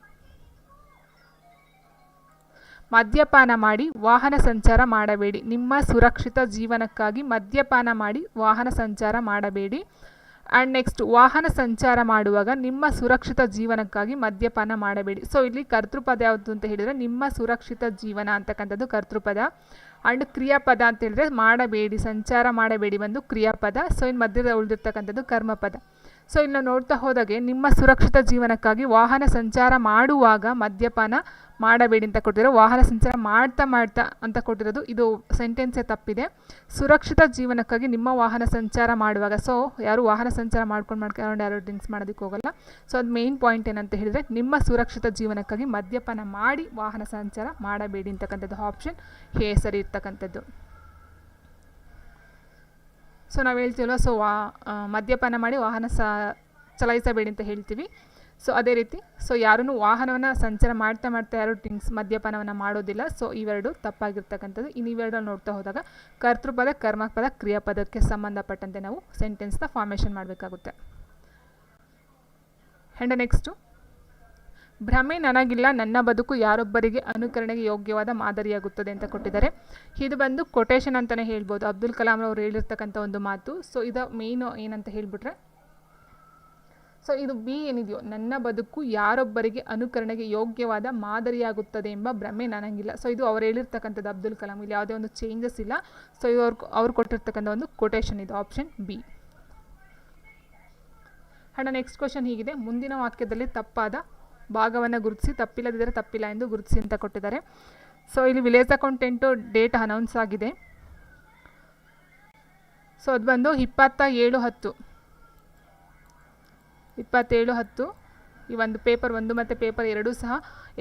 ಮದ್ಯಪಾನ ಮಾಡಿ ವಾಹನ ಸಂಚಾರ ಮಾಡಬೇಡಿ. ನಿಮ್ಮ ಸುರಕ್ಷಿತ ಜೀವನಕ್ಕಾಗಿ ಮದ್ಯಪಾನ ಮಾಡಿ ವಾಹನ ಸಂಚಾರ ಮಾಡಬೇಡಿ. ಆ್ಯಂಡ್ ನೆಕ್ಸ್ಟ್ ವಾಹನ ಸಂಚಾರ ಮಾಡುವಾಗ ನಿಮ್ಮ ಸುರಕ್ಷಿತ ಜೀವನಕ್ಕಾಗಿ ಮದ್ಯಪಾನ ಮಾಡಬೇಡಿ. ಸೊ ಇಲ್ಲಿ ಕರ್ತೃಪದ ಯಾವುದು ಅಂತ ಹೇಳಿದರೆ ನಿಮ್ಮ ಸುರಕ್ಷಿತ ಜೀವನ ಅಂತಕ್ಕಂಥದ್ದು ಕರ್ತೃಪದ. ಆ್ಯಂಡ್ ಕ್ರಿಯಾಪದ ಅಂತ ಹೇಳಿದ್ರೆ ಮಾಡಬೇಡಿ, ಸಂಚಾರ ಮಾಡಬೇಡಿ ಬಂದು ಕ್ರಿಯಾಪದ. ಸೊ ಇನ್ನು ಮಧ್ಯದ ಉಳಿದಿರ್ತಕ್ಕಂಥದ್ದು ಕರ್ಮಪದ. ಸೊ ಇಲ್ಲಿ ನಾವು ನೋಡ್ತಾ ಹೋದಾಗೆ ನಿಮ್ಮ ಸುರಕ್ಷಿತ ಜೀವನಕ್ಕಾಗಿ ವಾಹನ ಸಂಚಾರ ಮಾಡುವಾಗ ಮದ್ಯಪಾನ ಮಾಡಬೇಡಿ ಅಂತ ಕೊಟ್ಟಿರೋ, ವಾಹನ ಸಂಚಾರ ಮಾಡ್ತಾ ಅಂತ ಕೊಟ್ಟಿರೋದು ಇದು ಸೆಂಟೆನ್ಸೇ ತಪ್ಪಿದೆ. ಸುರಕ್ಷಿತ ಜೀವನಕ್ಕಾಗಿ ನಿಮ್ಮ ವಾಹನ ಸಂಚಾರ ಮಾಡುವಾಗ, ಸೊ ಯಾರು ವಾಹನ ಸಂಚಾರ ಮಾಡ್ಕೊಂಡು ಯಾರು ಡ್ರಿಂಕ್ಸ್ ಮಾಡೋದಕ್ಕೆ ಹೋಗಲ್ಲ. ಸೊ ಅದು ಮೇನ್ ಪಾಯಿಂಟ್ ಏನಂತ ಹೇಳಿದರೆ ನಿಮ್ಮ ಸುರಕ್ಷಿತ ಜೀವನಕ್ಕಾಗಿ ಮದ್ಯಪಾನ ಮಾಡಿ ವಾಹನ ಸಂಚಾರ ಮಾಡಬೇಡಿ ಅಂತಕ್ಕಂಥದ್ದು ಆಪ್ಷನ್ ಎ ಸರಿ ಇರ್ತಕ್ಕಂಥದ್ದು. ಸೊ ನಾವು ಹೇಳ್ತೀವಲ್ವ, ಸೊ ಮದ್ಯಪಾನ ಮಾಡಿ ವಾಹನ ಚಲಾಯಿಸಬೇಡಿ ಅಂತ ಹೇಳ್ತೀವಿ. ಸೊ ಅದೇ ರೀತಿ ಸೊ ಯಾರೂ ವಾಹನವನ್ನು ಸಂಚಾರ ಮಾಡ್ತಾ ಯಾರು ಡ್ರಿಂಕ್ಸ್ ಮದ್ಯಪಾನವನ್ನು ಮಾಡೋದಿಲ್ಲ. ಸೊ ಇವೆರಡು ತಪ್ಪಾಗಿರ್ತಕ್ಕಂಥದ್ದು. ಇನ್ನು ಇವೆರಡಲ್ಲಿ ನೋಡ್ತಾ ಹೋದಾಗ ಕರ್ತೃಪದ ಕರ್ಮಪದ ಕ್ರಿಯಾಪದಕ್ಕೆ ಸಂಬಂಧಪಟ್ಟಂತೆ ನಾವು ಸೆಂಟೆನ್ಸ್ನ ಫಾರ್ಮೇಷನ್ ಮಾಡಬೇಕಾಗುತ್ತೆ. ಆ್ಯಂಡ್ ನೆಕ್ಸ್ಟು ಭ್ರಮೆ ನನಗಿಲ್ಲ, ನನ್ನ ಬದುಕು ಯಾರೊಬ್ಬರಿಗೆ ಅನುಕರಣೆಗೆ ಯೋಗ್ಯವಾದ ಮಾದರಿಯಾಗುತ್ತದೆ ಅಂತ ಕೊಟ್ಟಿದ್ದಾರೆ. ಇದು ಬಂದು ಕೊಟೇಶನ್ ಅಂತಲೇ ಹೇಳ್ಬೋದು, ಅಬ್ದುಲ್ ಕಲಾಂ ಅವರು ಹೇಳಿರ್ತಕ್ಕಂಥ ಒಂದು ಮಾತು. ಸೊ ಇದು ಮೇಯ್ನು ಏನಂತ ಹೇಳಿಬಿಟ್ರೆ, ಸೊ ಇದು ಬಿ ಏನಿದೆಯೋ, ನನ್ನ ಬದುಕು ಯಾರೊಬ್ಬರಿಗೆ ಅನುಕರಣೆಗೆ ಯೋಗ್ಯವಾದ ಮಾದರಿಯಾಗುತ್ತದೆ ಎಂಬ ಭ್ರಮೆ ನನಗಿಲ್ಲ. ಸೊ ಇದು ಅವ್ರು ಹೇಳಿರ್ತಕ್ಕಂಥದ್ದು ಅಬ್ದುಲ್ ಕಲಾಂ, ಇಲ್ಲಿ ಯಾವುದೇ ಒಂದು ಚೇಂಜಸ್ ಇಲ್ಲ. ಸೊ ಇದು ಅವ್ರು ಕೊಟ್ಟಿರ್ತಕ್ಕಂಥ ಒಂದು ಕೊಟೇಶನ್, ಇದು option B. And next question ಹೀಗಿದೆ, ಮುಂದಿನ ವಾಕ್ಯದಲ್ಲಿ ತಪ್ಪಾದ ಭಾಗವನ್ನು ಗುರುತಿಸಿ, ತಪ್ಪಿಲ್ಲದಿದ್ದರೆ ತಪ್ಪಿಲ್ಲ ಎಂದು ಗುರುತಿಸಿ ಅಂತ ಕೊಟ್ಟಿದ್ದಾರೆ. ಸೊ ಇಲ್ಲಿ ವಿಲೇಜ್ ಅಕೌಂಟೆಂಟು ಡೇಟ್ ಅನೌನ್ಸ್ ಆಗಿದೆ. ಸೊ ಅದು ಬಂದು 27/10 ಈ ಒಂದು ಪೇಪರ್ 1 ಮತ್ತು ಪೇಪರ್ 2 ಸಹ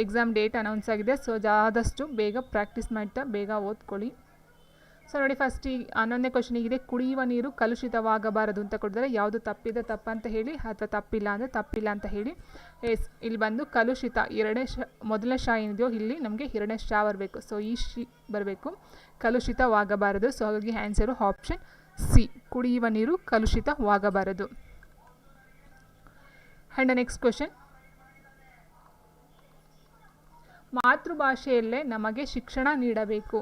ಎಕ್ಸಾಮ್ ಡೇಟ್ ಅನೌನ್ಸ್ ಆಗಿದೆ. ಸೊ ಆದಷ್ಟು ಬೇಗ ಪ್ರಾಕ್ಟೀಸ್ ಮಾಡ್ತಾ ಬೇಗ ಓದ್ಕೊಳ್ಳಿ. ಸೊ ನೋಡಿ, ಫಸ್ಟ್ ಈ 11ನೇ ಕ್ವಶನ್ ಹೀಗಿದೆ, ಕುಡಿಯುವ ನೀರು ಕಲುಷಿತವಾಗಬಾರದು ಅಂತ ಕೊಟ್ಟಿದ್ದಾರೆ. ಯಾವುದು ತಪ್ಪಿದೆ ತಪ್ಪಂತ ಹೇಳಿ, ಅಥವಾ ತಪ್ಪಿಲ್ಲ ಅಂದರೆ ತಪ್ಪಿಲ್ಲ ಅಂತ ಹೇಳಿ. ಇಲ್ಲಿ ಬಂದು ಕಲುಷಿತ ಮೊದಲನೇ ಶಾ ಏನಿದೆಯೋ ಇಲ್ಲಿ ನಮಗೆ 2ನೇ ಶಾ ಬರಬೇಕು. ಸೊ ಈ ಶಿ ಬರಬೇಕು, ಕಲುಷಿತವಾಗಬಾರದು. ಸೊ ಹಾಗಾಗಿ ಆನ್ಸರು ಆಪ್ಷನ್ ಸಿ, ಕುಡಿಯುವ ನೀರು ಕಲುಷಿತವಾಗಬಾರದು. ಆ್ಯಂಡ್ ನೆಕ್ಸ್ಟ್ ಕ್ವಶನ್, ಮಾತೃಭಾಷೆಯಲ್ಲೇ ನಮಗೆ ಶಿಕ್ಷಣ ನೀಡಬೇಕು.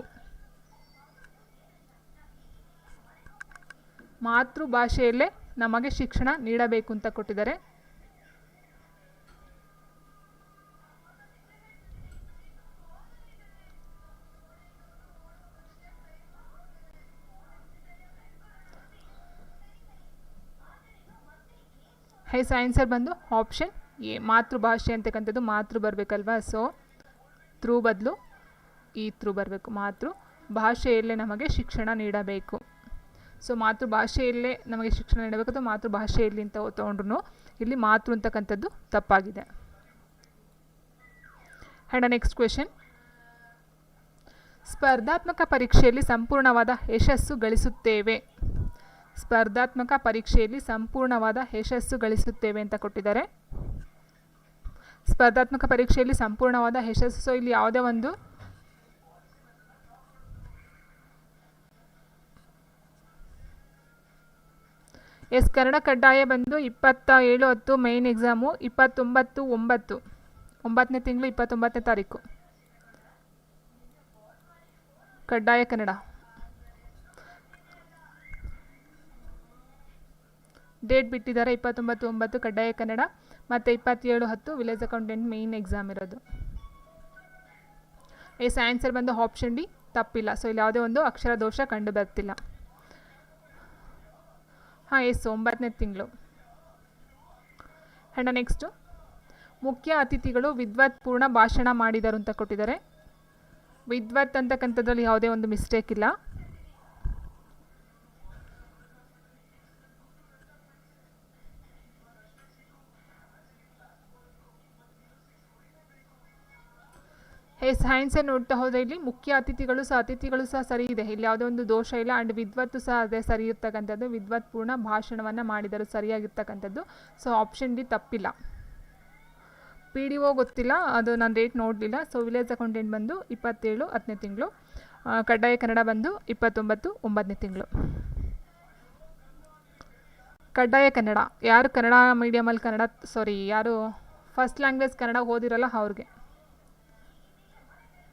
ಮಾತೃಭಾಷೆಯಲ್ಲೇ ನಮಗೆ ಶಿಕ್ಷಣ ನೀಡಬೇಕು ಅಂತ ಕೊಟ್ಟಿದ್ದಾರೆ. ಹೈಸ್ ಆನ್ಸರ್ ಬಂದು ಆಪ್ಷನ್ ಎ, ಮಾತೃಭಾಷೆ ಅಂತಕ್ಕಂಥದ್ದು ಮಾತೃ ಬರಬೇಕಲ್ವಾ. ಸೊ ತ್ರೂ ಬದಲು ಈ ತ್ರೂ ಬರಬೇಕು, ಮಾತೃ ಭಾಷೆಯಲ್ಲೇ ನಮಗೆ ಶಿಕ್ಷಣ ನೀಡಬೇಕು. ಸೊ ಮಾತೃಭಾಷೆಯಲ್ಲೇ ನಮಗೆ ಶಿಕ್ಷಣ ನೀಡಬೇಕು ಅಥವಾ ಮಾತೃಭಾಷೆಯಲ್ಲಿ ಅಂತ ತೊಗೊಂಡ್ರು ಇಲ್ಲಿ ಮಾತೃ ಅಂತಕ್ಕಂಥದ್ದು ತಪ್ಪಾಗಿದೆ. ಆ್ಯಂಡ್ ನೆಕ್ಸ್ಟ್ ಕ್ವೆಶನ್, ಸ್ಪರ್ಧಾತ್ಮಕ ಪರೀಕ್ಷೆಯಲ್ಲಿ ಸಂಪೂರ್ಣವಾದ ಯಶಸ್ಸು ಗಳಿಸುತ್ತೇವೆ. ಸ್ಪರ್ಧಾತ್ಮಕ ಪರೀಕ್ಷೆಯಲ್ಲಿ ಸಂಪೂರ್ಣವಾದ ಯಶಸ್ಸು ಗಳಿಸುತ್ತೇವೆ ಅಂತ ಕೊಟ್ಟಿದ್ದಾರೆ. ಸ್ಪರ್ಧಾತ್ಮಕ ಪರೀಕ್ಷೆಯಲ್ಲಿ ಸಂಪೂರ್ಣವಾದ ಯಶಸ್ಸು, ಸೊ ಇಲ್ಲಿ ಯಾವುದೇ ಒಂದು ಕನ್ನಡ ಕಡ್ಡಾಯ ಬಂದು 27/10 ಮೇನ್ ಎಕ್ಸಾಮು, 29/9 9ನೇ ತಿಂಗಳು 29ನೇ ತಾರೀಕು ಕಡ್ಡಾಯ ಕನ್ನಡ. ಡೇಟ್ ಬಿಟ್ಟಿದ್ದಾರೆ 29/9 ಕಡ್ಡಾಯ ಕನ್ನಡ ಮತ್ತು 27/10 ವಿಲೇಜ್ ಅಕೌಂಟೆಂಟ್ ಮೇನ್ ಎಕ್ಸಾಮ್ ಇರೋದು. ಆನ್ಸರ್ ಬಂದು ಆಪ್ಷನ್ ಡಿ, ತಪ್ಪಿಲ್ಲ. ಸೊ ಇಲ್ಲಿ ಯಾವುದೇ ಒಂದು ಅಕ್ಷರ ದೋಷ ಕಂಡು ಬರ್ತಿಲ್ಲ. 9ನೇ ತಿಂಗಳು. ಆ್ಯಂಡ್ ನೆಕ್ಸ್ಟು, ಮುಖ್ಯ ಅತಿಥಿಗಳು ವಿದ್ವತ್ಪೂರ್ಣ ಭಾಷಣ ಮಾಡಿದರು ಅಂತ ಕೊಟ್ಟಿದ್ದಾರೆ. ವಿದ್ವತ್ ಅಂತಕ್ಕಂಥದ್ರಲ್ಲಿ ಯಾವುದೇ ಒಂದು ಮಿಸ್ಟೇಕ್ ಇಲ್ಲ. ಆನ್ಸರ್ ನೋಡ್ತಾ ಹೋದರೆ ಇಲ್ಲಿ ಮುಖ್ಯ ಅತಿಥಿಗಳು ಸಹ ಸರಿ ಇದೆ, ಇಲ್ಲಿ ಯಾವುದೇ ಒಂದು ದೋಷ ಇಲ್ಲ. ಆ್ಯಂಡ್ ವಿದ್ವತ್ತು ಸಹ ಅದೇ ಸರಿ ಇರ್ತಕ್ಕಂಥದ್ದು, ವಿದ್ವತ್ಪೂರ್ಣ ಭಾಷಣವನ್ನು ಮಾಡಿದರು ಸರಿಯಾಗಿರ್ತಕ್ಕಂಥದ್ದು. ಸೊ ಆಪ್ಷನ್ ಡಿ ತಪ್ಪಿಲ್ಲ. PDO ಗೊತ್ತಿಲ್ಲ, ಅದು ನಾನು ಡೇಟ್ ನೋಡಲಿಲ್ಲ. ಸೊ ವಿಲೇಜ್ ಅಕೌಂಟೆಂಟ್ ಬಂದು 27/10ನೇ ತಿಂಗಳು, ಕಡ್ಡಾಯ ಕನ್ನಡ ಬಂದು 29/9ನೇ ತಿಂಗಳು. ಕಡ್ಡಾಯ ಕನ್ನಡ ಯಾರು ಕನ್ನಡ ಮೀಡಿಯಮಲ್ಲಿ ಯಾರು ಫಸ್ಟ್ ಲ್ಯಾಂಗ್ವೇಜ್ ಕನ್ನಡ ಓದಿರಲ್ಲ ಅವ್ರಿಗೆ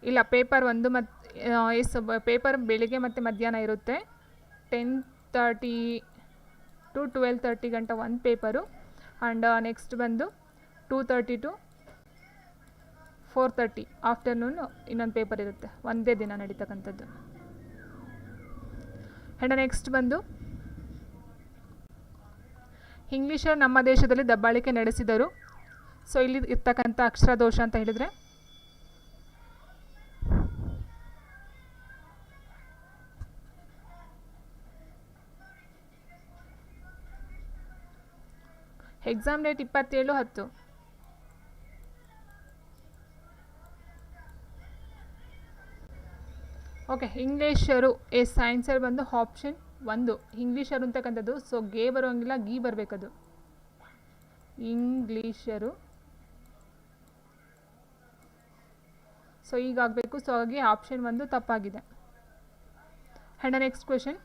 ಇಲ್ಲ. ಪೇಪರ್ 1 ಮತ್ತು ಪೇಪರ್ ಬೆಳಿಗ್ಗೆ ಮತ್ತು ಮಧ್ಯಾಹ್ನ ಇರುತ್ತೆ. 10:30 to 12:30 ಗಂಟ ಒಂದು ಪೇಪರು. ಆ್ಯಂಡ್ ನೆಕ್ಸ್ಟ್ ಬಂದು 2:30 to 4:30 ಆಫ್ಟರ್ನೂನ್ ಇನ್ನೊಂದು ಪೇಪರ್ ಇರುತ್ತೆ. ಒಂದೇ ದಿನ ನಡೀತಕ್ಕಂಥದ್ದು. ಆ್ಯಂಡ್ ನೆಕ್ಸ್ಟ್ ಬಂದು ಇಂಗ್ಲೀಷರು ನಮ್ಮ ದೇಶದಲ್ಲಿ ದಬ್ಬಾಳಿಕೆ ನಡೆಸಿದರು. ಸೊ ಇಲ್ಲಿ ಇರ್ತಕ್ಕಂಥ ಅಕ್ಷರ ದೋಷ ಅಂತ ಹೇಳಿದರೆ ಎಕ್ಸಾಮ್ ಡೇಟ್ 27/10. ಓಕೆ, ಇಂಗ್ಲೀಷರು ಆನ್ಸರ್ ಬಂದು ಆಪ್ಷನ್ 1 ಇಂಗ್ಲೀಷರು ಅಂತಕ್ಕಂಥದ್ದು. ಸೊ ಗೆ ಬರೋಂಗಿಲ್ಲ, ಗೀ ಬರಬೇಕದು. ಇಂಗ್ಲೀಷರು ಸೊ ಈಗಾಗಬೇಕು. ಸೊ ಹಾಗಾಗಿ ಆಪ್ಷನ್ 1 ತಪ್ಪಾಗಿದೆ. ಆ್ಯಂಡ್ ನೆಕ್ಸ್ಟ್ ಕ್ವೆಶನ್,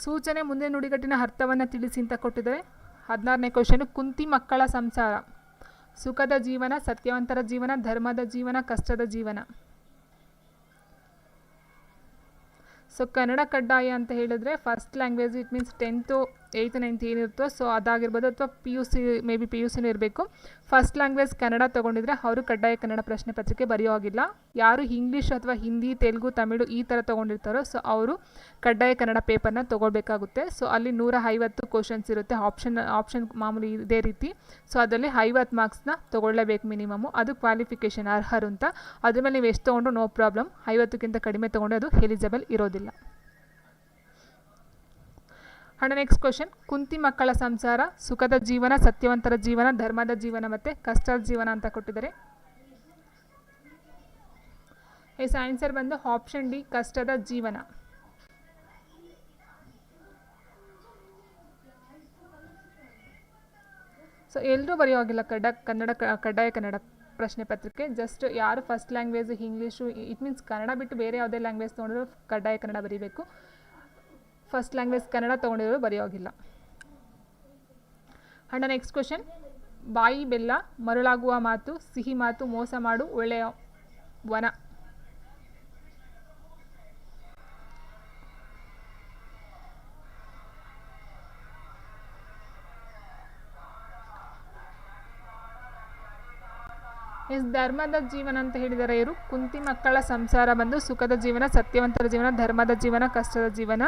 ಸೂಚನೆ ಮುಂದಿನ ನುಡಿಗಟ್ಟಿನ ಅರ್ಥವನ್ನು ತಿಳಿಸಿ ಅಂತ ಕೊಟ್ಟಿದ್ದಾರೆ. 16ನೇ ಕ್ವೆಶನು, ಕುಂತಿ ಮಕ್ಕಳ ಸಂಸಾರ ಸುಖದ ಜೀವನ, ಸತ್ಯವಂತರ ಜೀವನ, ಧರ್ಮದ ಜೀವನ, ಕಷ್ಟದ ಜೀವನ. ಸೊ ಕನ್ನಡ ಕಡ್ಡಾಯ ಅಂತ ಹೇಳಿದ್ರೆ first language, it means 10th 8th 9th ಏನಿರುತ್ತೋ ಸೊ ಅದಾಗಿರ್ಬೋದು, ಅಥವಾ ಪಿ ಯು ಸಿನೂ ಇರಬೇಕು. ಫಸ್ಟ್ ಲ್ಯಾಂಗ್ವೇಜ್ ಕನ್ನಡ ತೊಗೊಂಡಿದ್ರೆ ಅವರು ಕಡ್ಡಾಯ ಕನ್ನಡ ಪ್ರಶ್ನೆ ಪತ್ರಿಕೆ ಬರೆಯೋ ಹಾಗಿಲ್ಲ. ಯಾರು ಇಂಗ್ಲೀಷ್ ಅಥವಾ ಹಿಂದಿ, ತೆಲುಗು, ತಮಿಳು ಈ ಥರ ತೊಗೊಂಡಿರ್ತಾರೋ ಸೊ ಅವರು ಕಡ್ಡಾಯ ಕನ್ನಡ ಪೇಪರ್ನ ತೊಗೊಳ್ಬೇಕಾಗುತ್ತೆ. ಸೊ ಅಲ್ಲಿ 150 ಕ್ವಶನ್ಸ್ ಇರುತ್ತೆ. ಆಪ್ಷನ್ ಮಾಮೂಲಿ ಇದೇ ರೀತಿ. ಸೊ ಅದರಲ್ಲಿ 50 ಮಾರ್ಕ್ಸ್ನ ತೊಗೊಳ್ಳೇಬೇಕು ಮಿನಿಮಮ್ಮು. ಅದು ಕ್ವಾಲಿಫಿಕೇಷನ್ ಅರ್ಹರು ಅಂತ. ಅದ್ರ ಮೇಲೆ ನೀವು ಎಷ್ಟು ತೊಗೊಂಡ್ರು ನೋ ಪ್ರಾಬ್ಲಮ್. 50ಕ್ಕಿಂತ ಕಡಿಮೆ ತೊಗೊಂಡು ಅದು ಎಲಿಜಿಬಲ್ ಇರೋದಿಲ್ಲ. ಆ್ಯಂಡ್ ನೆಕ್ಸ್ಟ್ ಕ್ವೆಶನ್, ಕುಂತಿ ಮಕ್ಕಳ ಸಂಸಾರ ಸುಖದ ಜೀವನ, ಸತ್ಯವಂತರ ಜೀವನ, ಧರ್ಮದ ಜೀವನ ಮತ್ತು ಕಷ್ಟದ ಜೀವನ ಅಂತ ಕೊಟ್ಟಿದ್ದಾರೆ. ಎಸ್, ಆನ್ಸರ್ ಬಂದು ಆಪ್ಷನ್ ಡಿ, ಕಷ್ಟದ ಜೀವನ. ಸೊ ಎಲ್ಲರೂ ಬರೆಯೋಗಿಲ್ಲ ಕಡ್ಡಾಯ ಕನ್ನಡ ಪ್ರಶ್ನೆ ಪತ್ರಿಕೆ. ಜಸ್ಟ್ ಯಾರು first language English, it means Kannada ಬಿಟ್ಟು ಬೇರೆ ಯಾವುದೇ ಲ್ಯಾಂಗ್ವೇಜ್ ತೊಗೊಂಡ್ರು ಕಡ್ಡಾಯ ಕನ್ನಡ ಬರೀಬೇಕು. ಫಸ್ಟ್ ಲ್ಯಾಂಗ್ವೇಜ್ ಕನ್ನಡ ತೊಗೊಂಡಿರೋರು ಬರೆಯೋಗಿಲ್ಲ. ಆ್ಯಂಡ್ ನೆಕ್ಸ್ಟ್ ಕ್ವೆಶನ್, ಬಾಯಿ ಬೆಲ್ಲ, ಮರುಳಾಗುವ ಮಾತು, ಸಿಹಿ ಮಾತು, ಮೋಸ ಮಾಡು, ಒಳ್ಳೆಯ ವನ. ಧರ್ಮದ ಜೀವನ ಅಂತ ಹೇಳಿದ್ದಾರೆ ಇವರು. ಕುಂತಿ ಮಕ್ಕಳ ಸಂಸಾರ ಬಂದು ಸುಖದ ಜೀವನ, ಸತ್ಯವಂತರ ಜೀವನ, ಧರ್ಮದ ಜೀವನ, ಕಷ್ಟದ ಜೀವನ.